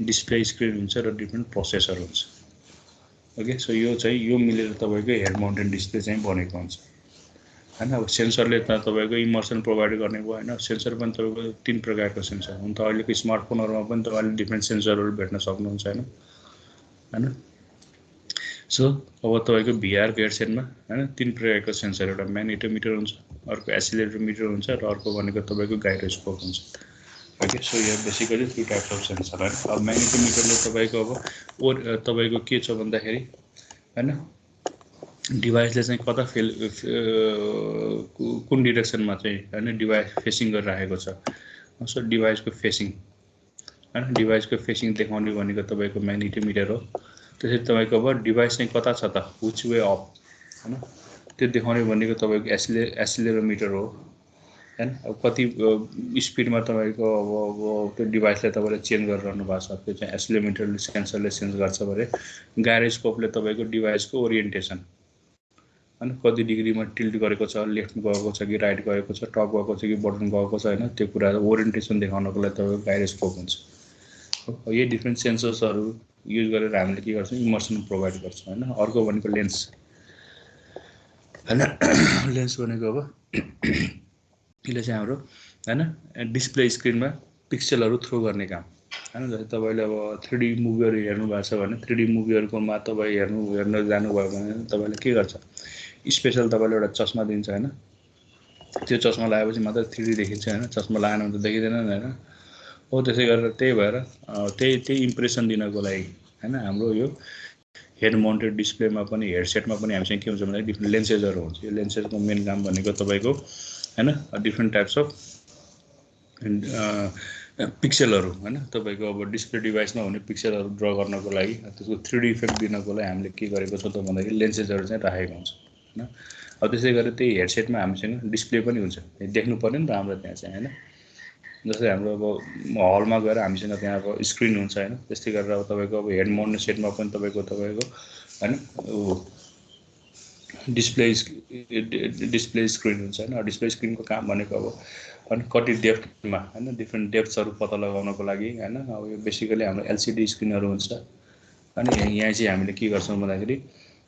डिस्प्ले स्क्रिन हुन्छ र डिफ्रेन्ट प्रोसेसर हुन्छ। ओके, सो यो चाहिँ यो मिलेर तपाईँको हेड माउन्टेन डिस्प्ले चाहिँ बनेको हुन्छ हैन। अब सेन्सरले त तपाईँको इमर्सन प्रोभाइड गर्ने भयो हैन। सेन्सर पनि तपाईँको 3 प्रकारको सेन्सर हुन त अहिलेको स्मार्टफोनहरुमा पनि तपाईँले डिफ्रेन्ट सेन्सरहरू भेट्न सक्नुहुन्छ हैन। सो अब तपाईँको भिआर हेडसेटमा हैन 3 प्रकारको सेन्सर, एउटा म्याग्नेटोमिटर हुन्छ, अर्को एसिलेरोमिटर हुन्छ र अर्को भनेको तपाईँको गाइरोस्कोप हुन्छ। ओके, सो यो बेसिकली 3 टाइप्स अफ सेन्सर हैन। अब म्याग्नेटोमिटरले तपाईँको अब तपाईँको के छ भन्दाखेरि हैन डिभाइसले चाहिँ कता कुन डिरेक्सनमा चाहिँ हैन डिभाइस फेसिङ गरिरहेको छ। सो डिभाइसको फेसिङ हैन डिभाइसको फेसिङ देखाउने भनेको तपाईँको म्याग्नेटोमिटर हो। त्यसरी तपाईँको अब डिभाइस चाहिँ कता छ त विच वे अप हैन त्यो देखाउने भनेको तपाईँको एसिलेरोमिटर हो हैन। अब कति स्पिडमा तपाईँको अब त्यो डिभाइसलाई तपाईँले चेन्ज गरिरहनु भएको छ त्यो चाहिँ एसिलेरोमिटरले सेन्सरले सेन्स गर्छ भने गाइरोस्कोपले तपाईँको डिभाइसको ओरिएन्टेसन हैन कति डिग्रीमा टिल्ट गरेको छ, लेफ्ट गएको छ कि राइट गएको छ, टप गएको छ कि बटन गएको छ हैन त्यो कुरा ओरिएन्टेसन देखाउनको लागि तपाईँको गाइरोस्कोप हुन्छ। यही डिफ्रेन्ट सेन्सर्सहरू युज गरेर हामीले के गर्छौँ इमर्सन प्रोभाइड गर्छौँ हैन। अर्को भनेको लेन्स हैन। लेन्स भनेको अब यसले चाहिँ हाम्रो हैन डिस्प्ले स्क्रिनमा पिक्सलहरू थ्रो गर्ने काम हैन। जस्तै तपाईँले अब 3D मुभीहरू हेर्नु भएको छ भने 3D मुभीहरुकोमा तपाईँ हेर्न जानुभयो भने तपाईँले के गर्छ स्पेशल तपाईँले एउटा चस्मा दिन्छ हैन। त्यो चस्मा लगाएपछि मात्र 3D देखिन्छ हैन, चस्मा लगाएन भने त देखिँदैन हैन। हो त्यसै गरेर त्यही भएर त्यही इम्प्रेसन दिनको लागि हैन हाम्रो यो हेड माउन्टेड डिस्प्लेमा पनि हेडसेटमा पनि हामीसँग के हुन्छ भन्दा डिफ्रेन्ट लेन्सेसहरू हुन्छ। यो लेन्सेसको मेन काम भनेको तपाईँको हैन डिफ्रेन्ट टाइप्स अफ पिक्सलहरू हैन तपाईँको अब डिस्प्ले डिभाइसमा हुने पिक्सलहरू ड्र गर्नको लागि त्यसको 3D इफेक्ट दिनको लागि हामीले के गरेको छौँ त भन्दाखेरि लेन्सेसहरू चाहिँ राखेको हुन्छ हैन। अब त्यसै गरेर त्यही हेडसेटमा हामीसँग डिस्प्ले पनि हुन्छ, देख्नु पर्यो नि त हाम्रो त्यहाँ चाहिँ हैन। जस्तै हाम्रो अब हलमा गएर हामीसँग त्यहाँ अब स्क्रिन हुन्छ हैन, त्यस्तै गरेर अब तपाईँको अब हेड माउन्टेड सेटमा पनि तपाईँको हैन डिस्प्ले स्क्रिन हुन्छ हैन। डिस्प्ले स्क्रिनको काम भनेको अब अनि कति डेप्थमा हैन डिफ्रेन्ट डेप्थहरू पत्ता लगाउनको लागि हैन। अब यो बेसिकली हाम्रो एलसिडी स्क्रिनहरू हुन्छ अनि यहाँ चाहिँ हामीले के गर्छौँ भन्दाखेरि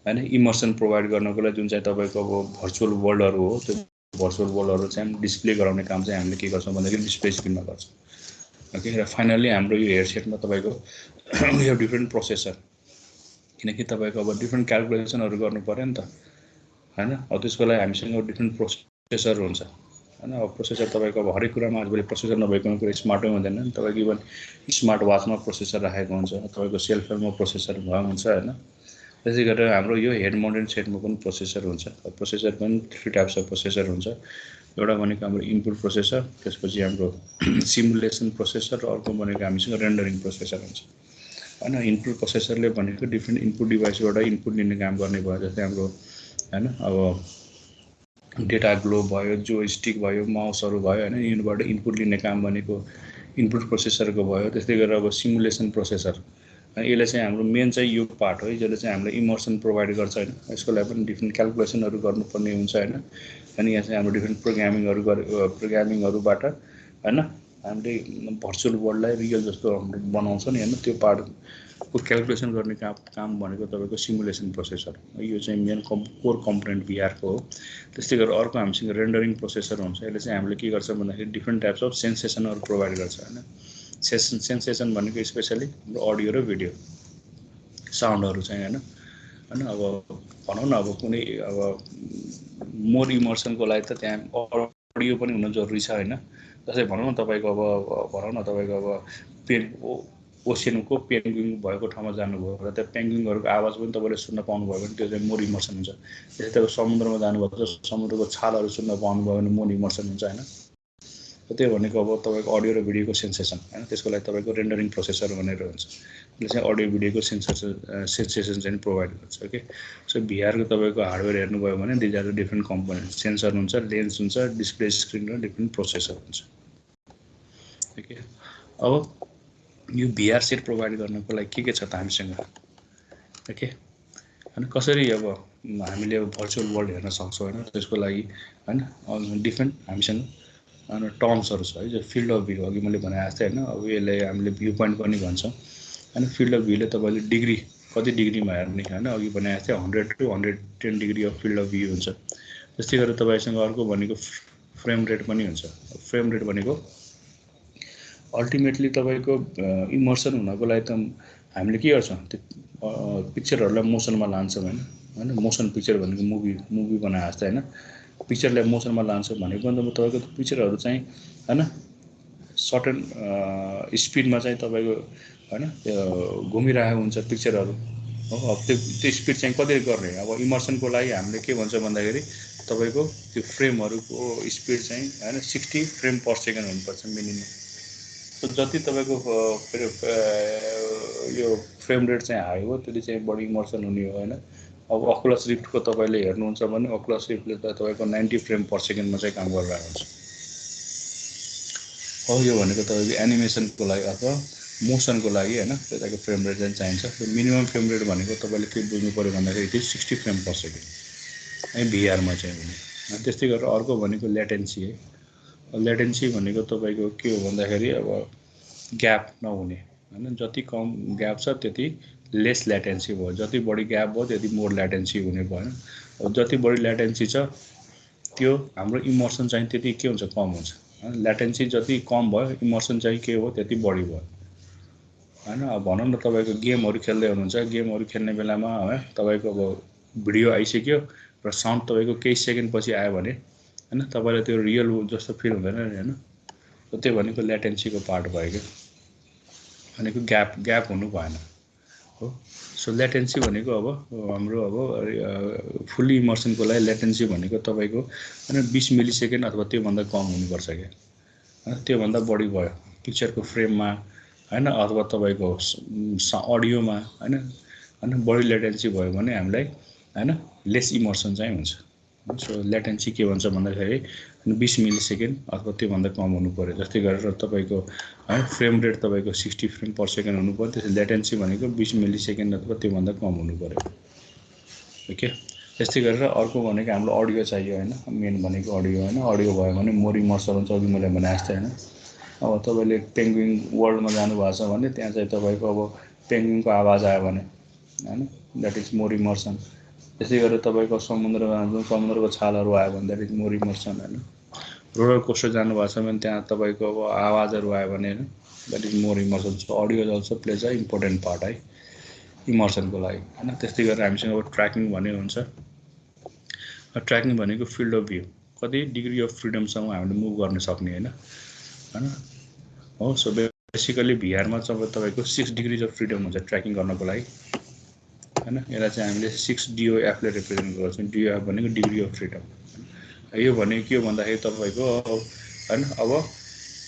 हैन इमर्सन प्रोभाइड गर्नको लागि जुन चाहिँ तपाईँको अब भर्चुअल वर्ल्डहरू हो त्यो भर्चुअल वर्ल्डहरू चाहिँ डिस्प्ले गराउने काम चाहिँ हामीले के गर्छौँ भन्दाखेरि डिस्प्ले स्क्रिनमा गर्छौँ। ओके, र फाइनल्ली हाम्रो यो हेडसेटमा तपाईँको यो डिफ्रेन्ट प्रोसेसर, किनकि तपाईँको अब डिफ्रेन्ट क्यालकुलेसनहरू गर्नु पर्यो नि त हैन। अब त्यसको लागि हामीसँग डिफ्रेन्ट प्रोसेसर हुन्छ हैन। अब प्रोसेसर तपाईँको अब हरेक कुरामा आजभोलि प्रोसेसर नभएको कुरा स्मार्टै हुँदैन नि। तपाईँको इभन स्मार्ट वाचमा प्रोसेसर राखेको हुन्छ, तपाईँको सेलफोनमा प्रोसेसर भएको हुन्छ हैन। त्यसै गरेर हाम्रो यो हेड माउन्टेड सेटमा पनि प्रोसेसर हुन्छ। प्रोसेसर पनि 3 टाइप्स अफ प्रोसेसर हुन्छ। एउटा भनेको हाम्रो इनपुट प्रोसेसर, त्यसपछि हाम्रो सिमुलेसन प्रोसेसर र अर्को भनेको हामीसँग रेन्डरिङ प्रोसेसर हुन्छ हैन। इनपुट प्रोसेसरले भनेको डिफ्रेन्ट इनपुट डिभाइसबाट इनपुट लिने काम गर्ने भयो। जस्तै हाम्रो हैन अब डेटा ग्लोब भयो, जोयस्टिक भयो, माउसहरू भयो हैन, यिनीबाट इनपुट लिने काम भनेको इनपुट प्रोसेसरको भयो। त्यस्तै गरेर अब सिमुलेसन प्रोसेसर यसले चाहिँ हाम्रो मेन चाहिँ यो पार्ट हो जसले चाहिँ हामीलाई इमर्सन प्रोभाइड गर्छ हैन। यसको लागि पनि डिफ्रेन्ट क्यालकुलेसनहरू गर्नुपर्ने हुन्छ हैन। अनि यहाँ चाहिँ हाम्रो डिफ्रेन्ट प्रोग्रामिङहरूबाट हैन हामीले भर्चुअल वर्ल्डलाई रियल जस्तो बनाउँछ नि हैन। त्यो पार्टको क्यालकुलेसन गर्ने काम भनेको तपाईँको सिमुलेसन प्रोसेसर, यो चाहिँ मेन कोर कम्पोनेन्ट भिआरको हो। त्यस्तै गरेर अर्को हामीसँग रेन्डरिङ प्रोसेसर हुन्छ। यसले चाहिँ हामीले के गर्छ भन्दाखेरि डिफ्रेन्ट टाइप्स अफ सेन्सेसनहरू प्रोभाइड गर्छ हैन। सेन्सेसन भनेको स्पेसली हाम्रो अडियो र भिडियो साउन्डहरू चाहिँ हैन। अब भनौँ न अब कुनै अब मोर इमर्सनको लागि त त्यहाँ अडियो पनि हुन जरुरी छ हैन। जस्तै भनौँ न तपाईँको अब भनौँ न तपाईँको अब ओसियनको पेन्गुइन भएको ठाउँमा जानुभयो र त्यो पेन्गुइनहरूको आवाज पनि तपाईँले सुन्न पाउनुभयो भने त्यो चाहिँ मोर इमर्सन हुन्छ। त्यस्तै तपाईँ समुद्रमा जानुभएको छ, समुद्रको छालहरू सुन्न पाउनुभयो भने मोर इमर्सन हुन्छ हैन। त्यो भनेको अब तपाईँको अडियो र भिडियोको सेन्सेसन हैन, त्यसको लागि तपाईँको रेन्डरिङ प्रोसेसर भनेर हुन्छ, त्यसले चाहिँ अडियो भिडियोको सेन्सेसन चाहिँ प्रोभाइड गर्छ। ओके, सो भिआरको तपाईँको हार्डवेयर हेर्नुभयो भने these are the different component, sensor हुन्छ, लेन्स हुन्छ, डिस्प्ले स्क्रिन र डिफ्रेन्ट प्रोसेसर हुन्छ। ओके, अब यो भिआर सेट प्रोभाइड गर्नको लागि के छ त हामीसँग। ओके, अनि कसरी अब हामीले अब भर्चुअल वर्ल्ड हेर्न सक्छौँ हैन, त्यसको लागि हैन डिफ्रेन्ट हामीसँग अनि टर्म्सहरू छ है, जो फिल्ड अफ भ्यू अघि मैले भने जस्तै हैन, अब यसलाई हामीले भ्यू पोइन्ट पनि भन्छौँ हैन। फिल्ड अफ भ्यूले तपाईँले डिग्री कति डिग्रीमा हेर्ने हैन, अघि भने जस्तै 100 to 110 degree of field of view हुन्छ। त्यस्तै गरेर तपाईँसँग अर्को भनेको फ्रेम रेट पनि हुन्छ। फ्रेम रेट भनेको अल्टिमेटली तपाईँको इमर्सन हुनको लागि त हामीले के गर्छौँ, त्यो पिक्चरहरूलाई मोसनमा लान्छौँ हैन, मोसन पिक्चर भनेको मुभी बनाए जस्तै हैन, पिक्चरलाई मोसनमा लान्छौँ भनेको अन्त तपाईँको पिक्चरहरू चाहिँ हैन सर्टेन स्पिडमा चाहिँ तपाईँको हैन घुमिरहेको हुन्छ पिक्चरहरू हो। अब त्यो स्पिड चाहिँ कति गर्ने, अब इमर्सनको लागि हामीले के भन्छ भन्दाखेरि तपाईँको त्यो फ्रेमहरूको स्पिड चाहिँ हैन 60 फ्रेम पर सेकेन्ड हुनुपर्छ मिनिमम। सो जति तपाईँको यो फ्रेम रेट चाहिँ हाई हो त्यति चाहिँ बढी इमर्सन हुने हो हैन। अब अकुलस रिफ्टको तपाईँले हेर्नुहुन्छ भने अकुलस रिफ्टले त तपाईँको 90 फ्रेम पर सेकेन्डमा चाहिँ काम गरिरहेको हुन्छ। हो, यो भनेको तपाईँको एनिमेसनको लागि अथवा मोसनको लागि हैन, त्यसको फ्रेम रेट चाहिँ चाहिन्छ। मिनिमम फ्रेम रेट भनेको तपाईँले के बुझ्नु पऱ्यो भन्दाखेरि त्यो 60 फ्रेम पर सेकेन्ड है भिआरमा चाहिँ भने। त्यस्तै गरेर अर्को भनेको ल्याटेन्सी है। ल्याटेन्सी भनेको तपाईँको के हो भन्दाखेरि अब ग्याप नहुने हैन, जति कम ग्याप छ त्यति लेस ल्याटेन्सी भयो, जति बढी ग्याप भयो त्यति मोर ल्याटेन्सी हुने भयो। अब जति बढी ल्याटेन्सी छ त्यो हाम्रो इमर्सन चाहिँ त्यति के हुन्छ, कम हुन्छ। ल्याटेन्सी जति कम भयो इमर्सन चाहिँ के हो त्यति बढी भयो हैन। अब भनौँ न तपाईँको गेमहरू खेल्दै हुनुहुन्छ, गेमहरू खेल्ने बेलामा है तपाईँको अब भिडियो आइसक्यो र साउन्ड तपाईँको केही सेकेन्ड पछि आयो भने हैन, तपाईँलाई त्यो रियल जस्तो फिल हुँदैन नि हैन। त्यो भनेको ल्याटेन्सीको पार्ट भयो क्या, भनेको ग्याप हुनु भएन हो। सो ल्याटेन्सी भनेको अब हाम्रो अब फुल्ली इमर्सनको लागि ल्याटेन्सी भनेको तपाईँको हैन 20 मिली सेकेन्ड अथवा त्योभन्दा कम हुनुपर्छ क्या हैन। त्योभन्दा बढी भयो पिक्चरको फ्रेममा हैन अथवा तपाईँको अडियोमा हैन बढी ल्याटेन्सी भयो भने हामीलाई हैन लेस इमर्सन चाहिँ हुन्छ। सो ल्याटेन्सी के भन्छ भन्दाखेरि 20 मिली सेकेन्ड अथवा त्योभन्दा कम हुनु पऱ्यो। जस्तै गरेर तपाईँको है फ्रेम रेट तपाईँको 60 फ्रेम पर सेकेन्ड हुनु पऱ्यो, त्यसै ल्याटेन्सी भनेको 20 मिली सेकेन्ड अथवा त्योभन्दा कम हुनु पऱ्यो। ओके, त्यस्तै गरेर अर्को भनेको हाम्रो अडियो चाहियो हैन, मेन भनेको अडियो हैन। अडियो भयो भने मोर इमर्सन हुन्छ, अघि मैले भने जस्तै हैन। अब तपाईँले पेङ्गुइन वर्ल्डमा जानुभएको छ भने त्यहाँ चाहिँ तपाईँको अब पेङ्गुइनको आवाज आयो भने हैन, द्याट इज मोर इमर्सन। त्यसै गरेर तपाईँको समुद्रमा समुद्रको छालहरू आयो भने द्याट इज मोर इमर्सन हैन। रोलर कोस्टर जानुभएको छ भने त्यहाँ तपाईँको अब आवाजहरू आयो भने हैन, that is more immersion. So audio also plays a important part है इमर्सनको लागि हैन। त्यस्तै गरेर हामीसँग अब ट्र्याकिङ भन्ने हुन्छ। ट्र्याकिङ भनेको फिल्ड अफ भ्यू, कति डिग्री अफ फ्रिडमसम्म हामीले मुभ गर्न सक्ने हैन हो। सो बेसिकली भिआरमा चाहिँ तपाईँको 6 डिग्रिज अफ फ्रिडम हुन्छ ट्र्याकिङ गर्नको लागि हैन। यसलाई चाहिँ हामीले 6 DOF ले रिप्रेजेन्ट गर्छौँ। DOF भनेको डिग्री अफ फ्रिडम। यो भनेको के हो भन्दाखेरि तपाईँको हैन अब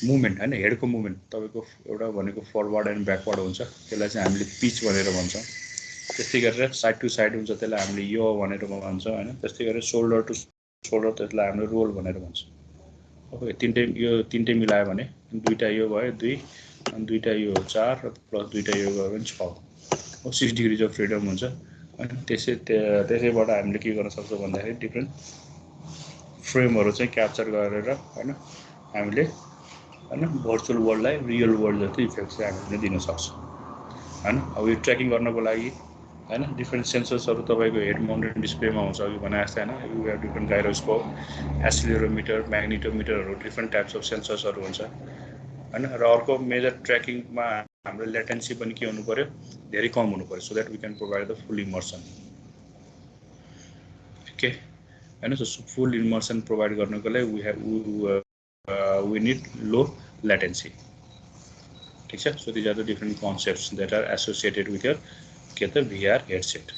मुभमेन्ट हैन, हेडको मुभमेन्ट तपाईँको एउटा भनेको फरवर्ड एन्ड ब्याकवर्ड हुन्छ, त्यसलाई चाहिँ हामीले पिच भनेर भन्छौँ। त्यस्तै गरेर साइड टु साइड हुन्छ, त्यसलाई हामीले यो भनेर भन्छौँ हैन। त्यस्तै गरेर सोल्डर टु सोल्डर, त्यसलाई हामीले रोल भनेर भन्छौँ। अब यो तिनटै मिलायो भने दुईटा यो भयो 2 अनि दुईटा यो 4 प्लस दुईटा यो गयो भने 6 हो। 6 डिग्रिज अफ फ्रिडम हुन्छ हैन। त्यसैबाट हामीले के गर्न सक्छौँ भन्दाखेरि डिफ्रेन्ट फ्रेमहरू चाहिँ क्याप्चर गरेर हैन हामीले हैन भर्चुअल वर्ल्डलाई रियल वर्ल्ड जस्तो इफेक्ट चाहिँ हामीले दिन सक्छौँ हैन। अब यो ट्र्याकिङ गर्नको लागि हैन डिफ्रेन्ट सेन्सर्सहरू तपाईँको हेड माउन्टेड डिस्प्लेमा हुन्छ, अघि भने जस्तै हैन। You have different gyroscope, accelerometer, म्याग्नेटोमिटरहरू, डिफ्रेन्ट टाइप्स अफ सेन्सर्सहरू हुन्छ हैन। र अर्को मेजर ट्र्याकिङमा हाम्रो ल्याटेन्सी पनि के हुनु पर्यो, धेरै कम हुनु पर्यो, so that we can provide the full immersion. Okay हैन। सो फुल इमर्सन प्रोभाइड गर्नको लागि वी निड लो ल्याटेन्सी। ठिक छ। So these are the different concepts that are associated with your के त भिआर हेडसेट।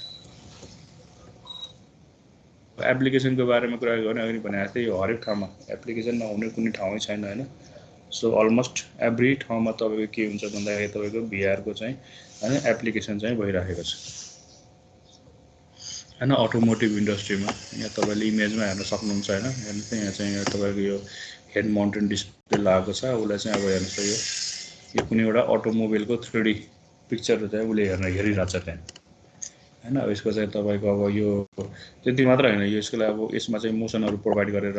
एप्लिकेसनको बारेमा कुरा गर्ने अघि भने जस्तै यो हरेक ठाउँमा एप्लिकेसन नहुने कुनै ठाउँै छैन हैन। सो अलमोस्ट एभ्री ठाउँमा तपाईँको के हुन्छ भन्दाखेरि तपाईँको भिआरको चाहिँ होइन एप्लिकेसन चाहिँ भइराखेको छ होइन अटोमोटिभ इन्डस्ट्रीमा। यहाँ तपाईँले इमेजमा हेर्न सक्नुहुन्छ होइन, हेर्नुहोस् न यहाँ चाहिँ यहाँ तपाईँको यो हेड माउन्टेन डिस्प्ले लगाएको छ। उसलाई चाहिँ अब हेर्नुहोस् यो कुनै एउटा अटोमोबाइलको 3D पिक्चर चाहिँ उसले हेरिरहेछ त्यहाँ होइन। अब यसको चाहिँ तपाईँको अब यो त्यति मात्र होइन, यसको लागि अब यसमा चाहिँ मोसनहरू प्रोभाइड गरेर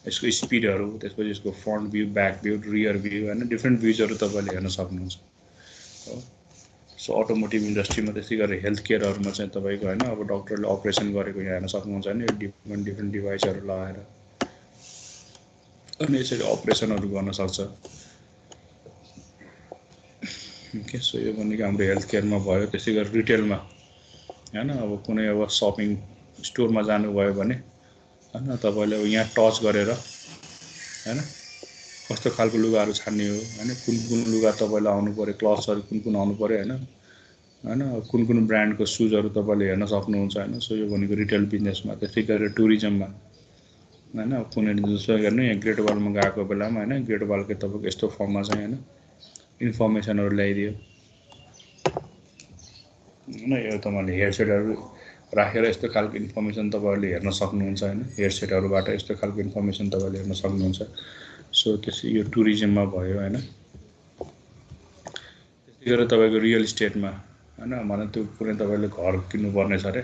यसको स्पिडहरू, त्यसपछि यसको front view, back view, rear view होइन, डिफ्रेन्ट भ्युजहरू तपाईँले हेर्न सक्नुहुन्छ हो। सो अटोमोटिभ इन्डस्ट्रीमा त्यस्तै गरेर हेल्थ केयरहरूमा चाहिँ तपाईँको होइन अब डक्टरले अपरेसन गरेको यहाँ हेर्न सक्नुहुन्छ होइन, डिफ्रेन्ट डिभाइसहरू लगाएर अनि यसरी अपरेसनहरू गर्न सक्छ। ओके, सो यो भनेको हाम्रो हेल्थ केयरमा भयो। त्यसै गरी रिटेलमा होइन, अब कुनै अब सपिङ स्टोरमा जानुभयो भने होइन तपाईँले अब यहाँ टच गरेर होइन कस्तो खालको लुगाहरू छान्ने हो होइन, कुन लुगा तपाईँलाई आउनु पऱ्यो, क्लथ्सहरू कुन आउनु पऱ्यो होइन होइन, कुन ब्रान्डको सुजहरू तपाईँले हेर्न सक्नुहुन्छ होइन। सो यो भनेको रिटेल बिजनेसमा। त्यसै गरेर टुरिज्ममा होइन, कुनै जस्तो हेर्नु यहाँ ग्रेट वालमा गएको बेलामा होइन, ग्रेट वालको तपाईँको यस्तो फर्ममा चाहिँ होइन इन्फर्मेसनहरू ल्याइदियो होइन। यो तपाईँले हेडसेटहरू राखेर यस्तो खालको इन्फर्मेसन तपाईँहरूले हेर्न सक्नुहुन्छ होइन, हेडसेटहरूबाट यस्तो खालको इन्फर्मेसन तपाईँले हेर्न सक्नुहुन्छ। सो त्यसै यो टुरिज्ममा भयो होइन। त्यसै गरेर तपाईँको रियल इस्टेटमा होइन, भने त्यो कुनै तपाईँले घर किन्नुपर्ने छ अरे,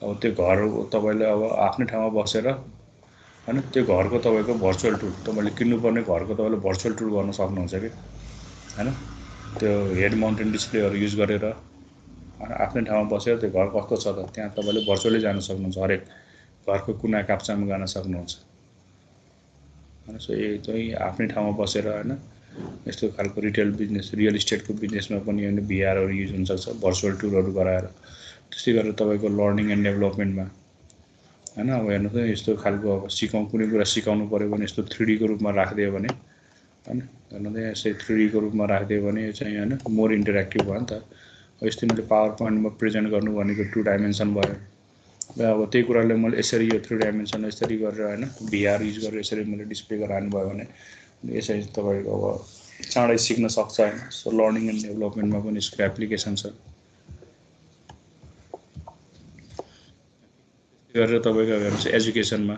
अब त्यो घर तपाईँले अब आफ्नै ठाउँमा बसेर होइन त्यो घरको तपाईँको भर्चुअल टुर, तपाईँले किन्नुपर्ने घरको तपाईँले भर्चुअल टुर गर्न सक्नुहुन्छ कि होइन। त्यो हेड माउन्टेन डिस्प्लेहरू युज गरेर आफ्नै ठाउँमा बसेर त्यो घर कस्तो छ त त्यहाँ तपाईँले भर्चुअली जान सक्नुहुन्छ, हरेक घरको कुना काप्चामा जान सक्नुहुन्छ होइन। सो यो चाहिँ आफ्नै ठाउँमा बसेर होइन यस्तो खालको रिटेल बिजनेस, रियल इस्टेटको बिजनेसमा पनि होइन भिआरहरू युज हुन सक्छ, भर्चुअल टुरहरू गराएर। त्यस्तै गरेर तपाईँको लर्निङ एन्ड डेभलपमेन्टमा होइन, अब हेर्नुहोस् न यस्तो खालको अब कुनै कुरा सिकाउनु पऱ्यो भने यस्तो 3D को रूपमा राखिदियो भने होइन, हेर्नु त यसै 3D को रूपमा राखिदियो भने चाहिँ होइन मोर इन्टरेक्टिभ भयो नि त। यस्तै मैले पावर पोइन्टमा प्रेजेन्ट गर्नु भनेको 2 डाइमेन्सन भयो र अब त्यही कुराले मैले यसरी यो 3 डाइमेन्सन यसरी गरेर होइन भिआर युज गरेर यसरी मैले डिस्प्ले गराउनु भयो भने यसरी तपाईँको अब चाँडै सिक्न सक्छ होइन। सो लर्निङ एन्ड डेभलपमेन्टमा पनि यसको एप्लिकेसन छ। गरेर तपाईँको हेर्नुहोस् एजुकेसनमा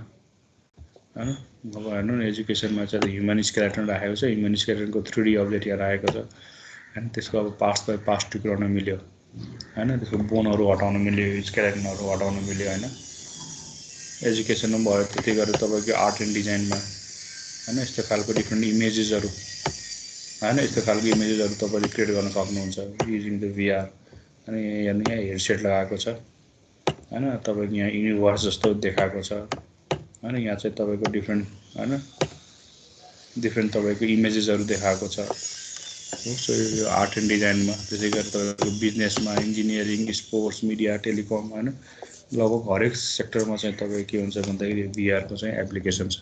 होइन, अब हेर्नु न एजुकेसनमा चाहिँ ह्युमन स्केलेटन राखेको छ, ह्युमन स्केलेटनको 3D अब्जेक्ट यहाँ राखेको छ होइन। त्यसको अब पार्ट्स बाई पार्ट्स टुक्राउन मिल्यो होइन, त्यसको बोनहरू हटाउन मिल्यो, स्केलेटनहरू हटाउन मिल्यो होइन। एजुकेसनमा भयो। त्यस्तै गरेर तपाईँको आर्ट एन्ड डिजाइनमा होइन यस्तो खालको डिफ्रेन्ट इमेजेसहरू होइन, यस्तो खालको इमेजेसहरू तपाईँले क्रिएट गर्न सक्नुहुन्छ युजिङ द भिआर। अनि यहाँ हेडसेट लगाएको छ होइन, तपाईँको यहाँ युनिभर्स जस्तो देखाएको छ होइन। यहाँ चाहिँ तपाईँको डिफ्रेन्ट होइन डिफ्रेन्ट तपाईँको इमेजेसहरू देखाएको छ। सो यो आर्ट एन्ड डिजाइनमा। त्यसै गरी तपाईँको बिजनेसमा, इन्जिनियरिङ, स्पोर्ट्स, मिडिया, टेलिकम होइन लगभग हरेक सेक्टरमा चाहिँ तपाईँको के हुन्छ भन्दाखेरि भिआरको चाहिँ एप्लिकेसन छ।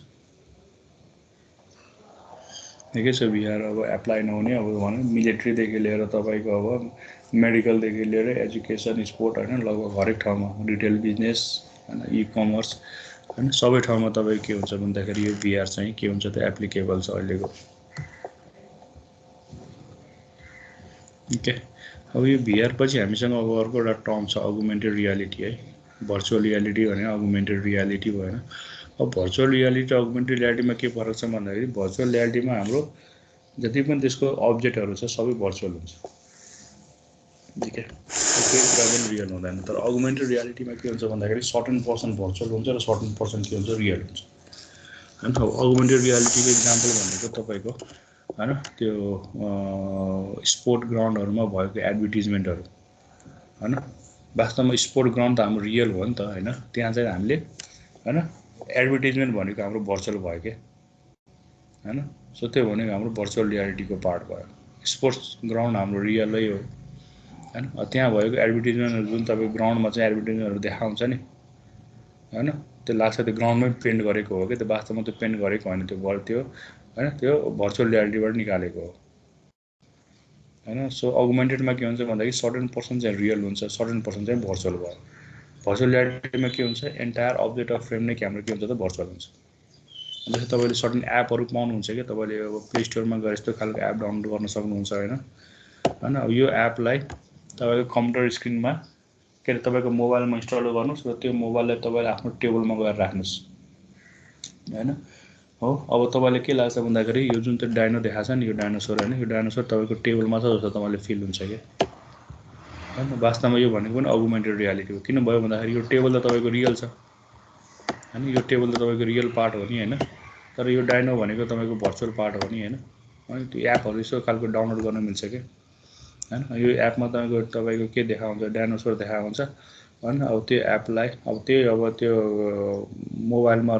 ठिकै छ, भिआर अब एप्लाई नहुने अब भनौँ मिलिट्रीदेखि लिएर तपाईँको अब मेडिकलदेखि लिएर एजुकेसन, स्पोर्ट होइन लगभग हरेक ठाउँमा, रिटेल बिजनेस होइन, इ कमर्स होइन सबै ठाउँमा तपाईँको के हुन्छ भन्दाखेरि यो भिआर चाहिँ के हुन्छ त एप्लिकेबल छ अहिलेको। ओके, अब यो भिआर पछि हामीसँग अब अर्को एउटा टर्म छ अगुमेन्टेड रियालिटी है। भर्चुअल रियालिटी भने अगुमेन्टेड रियालिटी भएन। अब भर्चुअल रियालिटी अगुमेन्टेड रियालिटीमा के फरक छ भन्दाखेरि भर्चुअल रियालिटीमा हाम्रो जति पनि त्यसको अब्जेक्टहरू छ सबै भर्चुअल हुन्छ, ठिक है, केही कुरा पनि रियल हुँदैन। तर अगुमेन्टेड रियालिटीमा के हुन्छ भन्दाखेरि सर्टेन पर्सन भर्चुअल हुन्छ र सर्टेन पर्सन के हुन्छ रियल हुन्छ होइन। अब अगुमेन्टेड रियालिटीको इक्जाम्पल भनेको तपाईँको होइन त्यो स्पोर्ट ग्राउन्डहरूमा भएको एडभर्टिजमेन्टहरू होइन। वास्तवमा स्पोर्ट ग्राउन्ड त हाम्रो रियल हो नि त होइन, त्यहाँ चाहिँ हामीले होइन एडभर्टिजमेन्ट भनेको हाम्रो भर्चुअल भयो क्या होइन। सो त्यो भनेको हाम्रो भर्चुअल रियालिटीको पार्ट भयो। स्पोर्ट्स ग्राउन्ड हाम्रो रियलै हो होइन। त्यहाँ भएको एडभर्टिजमेन्टहरू जुन तपाईँको ग्राउन्डमा चाहिँ एडभर्टिजमेन्टहरू देखाउँछ नि होइन, त्यो लाग्छ त्यो ग्राउन्डमै पेन्ट गरेको हो कि, त्यो वास्तवमा त्यो पेन्ट गरेको होइन, त्यो होइन त्यो भर्चुअल रियालिटीबाट निकालेको हो होइन। सो अगुमेन्टेडमा के हुन्छ भन्दाखेरि सर्टेन पर्सन चाहिँ रियल हुन्छ, सर्टेन पर्सन चाहिँ भर्चुअल भयो। भर्चुअल रियालिटीमा के हुन्छ एन्टायर अब्जेक्ट अफ फ्रेम नै हाम्रो के हुन्छ त भर्चुअल हुन्छ जस्तै तपाईँले सर्टेन एपहरू पाउनुहुन्छ कि तपाईँले अब प्ले स्टोरमा गएर यस्तो खालको एप डाउनलोड गर्न सक्नुहुन्छ होइन अब यो एपलाई तपाईँको कम्प्युटर स्क्रिनमा के अरे तपाईँको मोबाइलमा इन्स्टल गर्नुहोस् र त्यो मोबाइललाई तपाईँले आफ्नो टेबलमा गएर राख्नुहोस् होइन हो। अब तपाईँलाई के लाग्छ भन्दाखेरि यो जुन त्यो डाइनो देखाएको छ नि यो डाइनोसर होइन यो डाइनोसर तपाईँको टेबलमा छ जस्तो तपाईँले फिल हुन्छ कि होइन। वास्तवमा यो भनेको पनि अगुमेन्टेड रियालिटी हो। किन भयो भन्दाखेरि यो टेबल त तपाईँको रियल छ होइन, यो टेबल त तपाईँको रियल पार्ट हो नि होइन, तर यो डाइनो भनेको तपाईँको भर्चुअल पार्ट हो नि होइन। अनि त्यो एपहरू यस्तो खालको डाउनलोड गर्न मिल्छ कि होइन। यो एपमा तपाईँको के देखा हुन्छ, डाइनोसर देखा हुन्छ होइन। अब त्यो एपलाई अब त्यो मोबाइलमा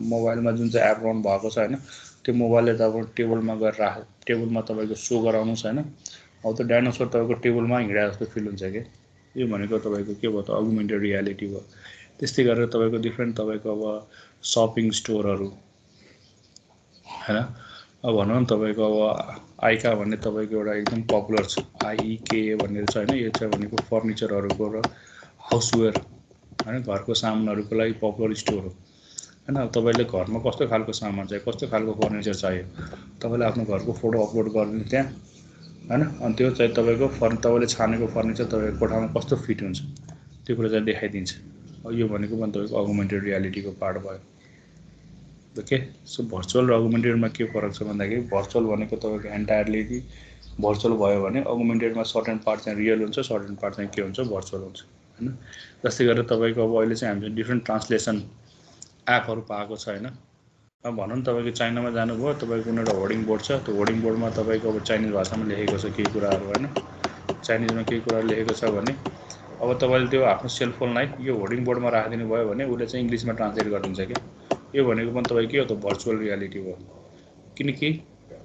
मोबाइलमा जुन चाहिँ एप रन भएको छ होइन, त्यो मोबाइलले तपाईँ टेबलमा गएर टेबलमा तपाईँको सो गराउनुहोस् होइन। अब त्यो डाइनोसर तपाईँको टेबलमा हिँडा जस्तो फिल हुन्छ कि यो भनेको तपाईँको के भयो त अगुमेन्टेड रियालिटी भयो। त्यस्तै गरेर तपाईँको डिफ्रेन्ट तपाईँको अब सपिङ स्टोरहरू होइन। अब भनौँ न तपाईँको अब आइका भन्ने तपाईँको एउटा एकदम पपुलर छ, आइके भनेर छ होइन। यो चाहिँ भनेको फर्निचरहरूको र हाउसवेयर होइन घरको सामानहरूको लागि पपुलर स्टोर हो होइन। अब तपाईँले घरमा कस्तो खालको सामान चाहियो, कस्तो खालको फर्निचर चाहियो, तपाईँले आफ्नो घरको फोटो अपलोड गरिदिनु त्यहाँ होइन। अनि त्यो चाहिँ तपाईँको तपाईँले छानेको फर्निचर तपाईँको कोठामा कस्तो फिट हुन्छ त्यो कुरा चाहिँ देखाइदिन्छ। यो भनेको पनि तपाईँको अगुमेन्टेड रियालिटीको पार्ट भयो। ओके, सो भर्चुअल र अगुमेन्टेडमा के फरक छ भन्दाखेरि भर्चुअल भनेको तपाईँको एन्टायरली भर्चुअल भयो भने अगुमेन्टेडमा सर्टेन पार्ट चाहिँ रियल हुन्छ, सर्टेन पार्ट चाहिँ के हुन्छ भर्चुअल हुन्छ होइन। जस्तै गरेर तपाईँको अब अहिले चाहिँ हामीले डिफ्रेन्ट ट्रान्सलेसन एपहरू पाएको छ होइन। अब भनौँ न तपाईँको चाइनामा जानुभयो, तपाईँको कुनै एउटा होर्डिङ बोर्ड छ, त्यो होर्डिङ बोर्डमा तपाईँको अब चाइनिज भाषामा लेखेको छ केही कुराहरू होइन, चाइनिजमा केही कुराहरू लेखेको छ भने अब तपाईँले त्यो आफ्नो सेलफोनलाई यो होर्डिङ बोर्डमा राखिदिनु भयो भने उसले चाहिँ इङ्ग्लिसमा ट्रान्सलेट गरिदिन्छ क्या। यो भनेको पनि तपाईँ के हो त भर्चुअल रियालिटी भयो। किनकि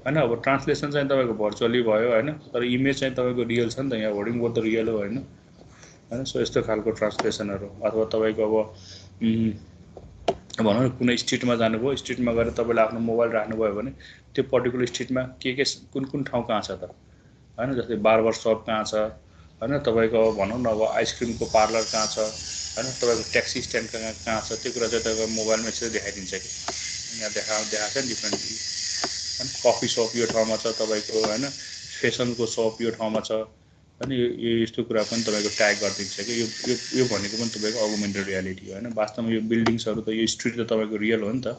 होइन अब ट्रान्सलेसन चाहिँ तपाईँको भर्चुअली भयो होइन, तर इमेज चाहिँ तपाईँको रियल छ नि त, यहाँ होर्डिङ बोर्ड त रियल हो होइन। सो यस्तो खालको ट्रान्सलेसनहरू अथवा तपाईँको अब भनौँ न कुनै स्ट्रिटमा जानुभयो, स्ट्रिटमा गएर तपाईँले आफ्नो मोबाइल राख्नुभयो भने त्यो पर्टिकुलर स्ट्रिटमा के कुन कुन ठाउँ कहाँ छ त होइन। जस्तै बार्बर सप कहाँ छ होइन, तपाईँको भनौँ न अब आइसक्रिमको पार्लर कहाँ छ होइन, तपाईँको ट्याक्सी स्ट्यान्ड कहाँ छ, त्यो कुरा चाहिँ तपाईँको मोबाइलमा यसरी देखाइदिन्छ कि यहाँ देखाएको छ नि डिफ्रेन्ट होइन। कफी सप यो ठाउँमा छ तपाईँको होइन, फेसनको सप यो ठाउँमा छ होइन। यो यस्तो कुरा पनि तपाईँको ट्याग गरिदिन्छ कि यो भनेको पनि तपाईँको अगुमेन्टेड रियालिटी हो होइन। वास्तवमा यो बिल्डिङ्सहरू त यो स्ट्रिट त तपाईँको रियल हो नि त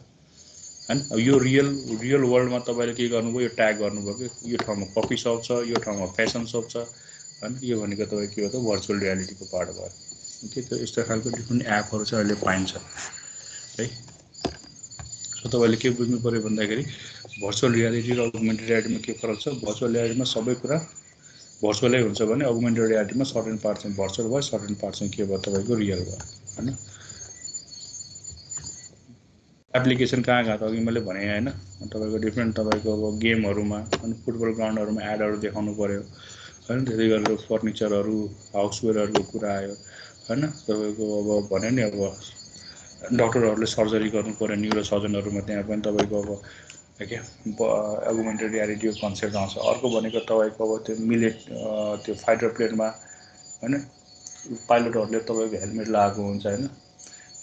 होइन। अब यो रियल वर्ल्डमा तपाईँले के गर्नुभयो, यो ट्याग गर्नुभयो कि यो ठाउँमा कफी सप छ, यो ठाउँमा फेसन सप छ होइन। यो भनेको तपाईँको के हो त भर्चुअल रियालिटीको पार्ट भयो। ओके, त यस्तो खालको डिफ्रेन्ट एपहरू चाहिँ अहिले पाइन्छ है। सो तपाईँले के बुझ्नु पऱ्यो भन्दाखेरि भर्चुअल रियालिटी र अगुमेन्टेड रियालिटीमा के फरक छ। भर्चुअल रियालिटीमा सबै कुरा भर्चुअलै हुन्छ भने अगुमेन्टेड रियालिटीमा सर्टेन पार्ट चाहिँ भर्चुअल भयो, सर्टेन पार्ट चाहिँ के भयो तपाईँको रियल भयो होइन। एप्लिकेसन कहाँ त अघि मैले भने होइन, तपाईँको डिफ्रेन्ट तपाईँको अब गेमहरूमा अनि फुटबल ग्राउन्डहरूमा एडहरू देखाउनु पऱ्यो होइन। त्यसै गरेर फर्निचरहरू हाउसवेयरहरूको कुरा आयो होइन। तपाईँको अब भने नि अब डक्टरहरूले सर्जरी गर्नु पऱ्यो, न्युरो सर्जनहरूमा त्यहाँ पनि तपाईँको अब के अगुमेन्टेड रियालिटीको कन्सेप्ट आउँछ। अर्को भनेको तपाईँको अब त्यो त्यो फाइटर प्लेनमा होइन पाइलटहरूले तपाईँको हेलमेट लगाएको हुन्छ होइन।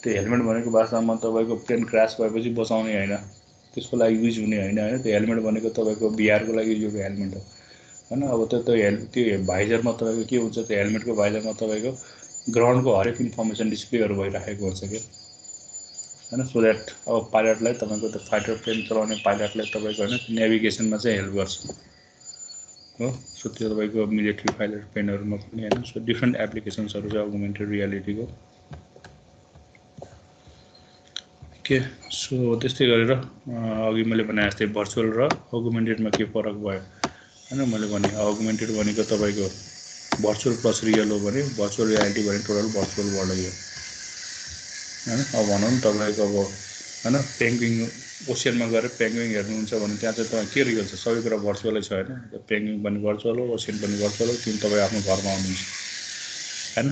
त्यो हेलमेट भनेको वास्तवमा तपाईँको प्लेन क्रास भएपछि बचाउने होइन, त्यसको लागि युज हुने होइन त्यो हेलमेट भनेको तपाईँको बिहारको लागि युज भएको हेलमेट हो होइन। अब त्यो भाइजरमा तपाईँको के हुन्छ, त्यो हेलमेटको भाइजरमा तपाईँको ग्राउन्डको हरेक इन्फर्मेसन डिस्प्लेहरू भइराखेको हुन्छ कि होइन। सो द्याट अब पाइलटलाई तपाईँको त्यो फाइटर प्लेन चलाउने पाइलटलाई तपाईँको होइन नेभिगेसनमा चाहिँ हेल्प गर्छ हो। सो त्यो तपाईँको मिलिट्री फाइटर प्लेनहरूमा पनि होइन। सो डिफ्रेन्ट एप्लिकेसन्सहरू चाहिँ अगुमेन्टेड रियालिटीको के। सो त्यस्तै गरेर अघि मैले भने जस्तै भर्चुअल र अगुमेन्टेडमा के फरक भयो होइन। मैले भने अगुमेन्टेड भनेको तपाईँको भर्चुअल प्लस रियल हो भने भर्चुअल रियालिटी भने टोटल भर्चुअल वर्ल्ड हो होइन। अब भनौँ न तपाईँको अब होइन पेङ्गुइन ओसियनमा गएर पेङ्गुइन हेर्नुहुन्छ भने त्यहाँ चाहिँ तपाईँ के रियल छ, सबै कुरा भर्चुअलै छ होइन। पेङ्गुइन पनि भर्चुअल हो, ओसियन पनि भर्चुअल हो, किन तपाईँ आफ्नो घरमा आउनुहुन्छ होइन।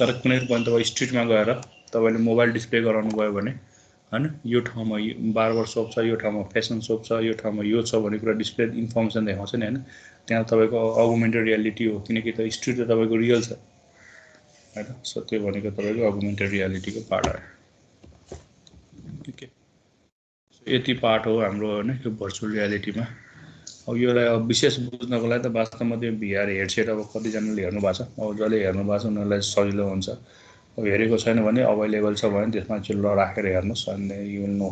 तर कुनै पनि तपाईँ स्ट्रिटमा गएर तपाईँले मोबाइल डिस्प्ले गराउनु भयो भने होइन, यो ठाउँमा बार्बर सप छ, यो ठाउँमा फेसन सप छ, यो ठाउँमा यो छ भन्ने कुरा डिस्प्ले इन्फर्मेसन देखाउँछ नि होइन। त्यहाँ तपाईँको अगुमेन्टेड रियालिटी हो, किनकि त स्ट्रिट त तपाईँको रियल छ होइन। सो त्यो भनेको तपाईँको अगुमेन्टेड रियालिटीको पार्ट आयो। ओके। यति पार्ट हो हाम्रो होइन यो भर्चुअल रियालिटीमा। अब योलाई अब विशेष बुझ्नको लागि त वास्तवमा त्यो भिआर हेडसेट अब कतिजनाले हेर्नु भएको छ, अब जसले हेर्नु भएको छ उनीहरूलाई सजिलो हुन्छ। अब हेरेको छैन भने अभाइलेबल छ भने त्यसमा चाहिँ ल राखेर हेर्नुहोस् अनि यु विल नो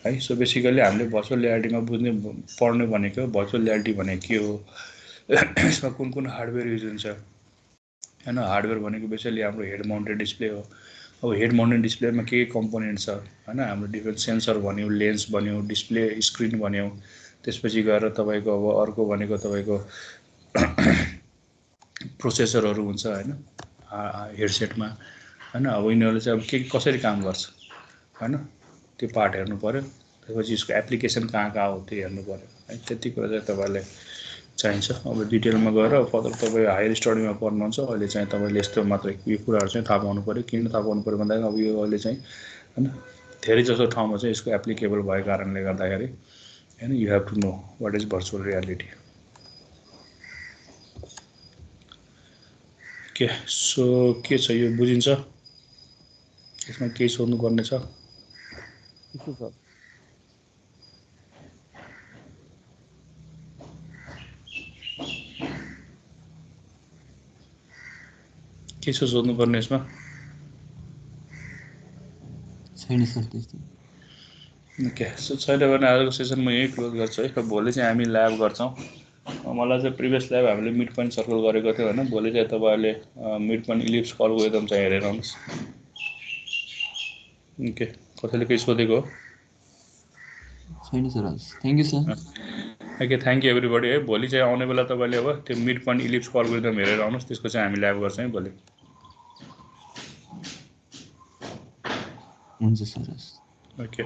है। सो बेसिकली हामीले भर्चुअल रियालिटीमा बुझ्ने पढ्ने भनेको भर्चुअल रियालिटी भनेको के हो, यसमा कुन कुन हार्डवेयर युज हुन्छ होइन। हार्डवेयर भनेको बेसिकली हाम्रो हेड माउन्टेड डिस्प्ले हो। अब हेड माउन्टेड डिस्प्लेमा के कम्पोनेन्ट छ होइन, हाम्रो डिफ्रेन्ट सेन्सर भन्यो, लेन्स भन्यो, डिस्प्ले स्क्रिन भन्यो, त्यसपछि गएर तपाईँको अब अर्को भनेको तपाईँको प्रोसेसरहरू हुन्छ होइन हेडसेटमा होइन। अब यिनीहरूले चाहिँ अब के कसरी काम गर्छ होइन, त्यो पार्ट हेर्नु पऱ्यो। त्यसपछि यसको एप्लिकेसन कहाँ कहाँ हो त्यो हेर्नु पऱ्यो है। त्यति कुरा चाहिँ तपाईँलाई चाहिन्छ। अब डिटेलमा गएर फर्दर तपाईँ हायर स्टडीमा पढ्नुहुन्छ, अहिले चाहिँ तपाईँले यस्तो मात्रै यो कुराहरू चाहिँ थाहा पाउनु पऱ्यो। किन थाहा पाउनु पऱ्यो भन्दाखेरि अब यो अहिले चाहिँ होइन धेरै जसो ठाउँमा चाहिँ यसको एप्लिकेबल भएको कारणले गर्दाखेरि होइन you have to know what is virtual reality. के सो के छ यो बुझिन्छ, यसमा केही सोध्नुपर्ने छ? के छ सोध्नुपर्ने यसमा? छैन सर त्यस्तो। ओके, सो छैन भने आजको सेसन म यहीँ क्लोज गर्छु है। भोलि चाहिँ हामी ल्याब गर्छौँ। मलाई चाहिँ प्रिभियस ल्याब हामीले मिड पोइन्ट सर्कल गरेको थियो होइन। भोलि चाहिँ तपाईँहरूले मिड पोइन्ट इलिप्स कर्वको एकदम चाहिँ हेरेर आउनुहोस्। ओके, कसैले केही सोधेको हो? छैन sir. Thank you sir. Okay, thank you everybody है। भोलि चाहिँ आउने बेला तपाईँले अब त्यो मिड पोइन्ट इलिप्स कर्वको एकदम हेरेर आउनुहोस्, त्यसको चाहिँ हामी ल्याब गर्छौँ है भोलि। हुन्छ सर। ओके।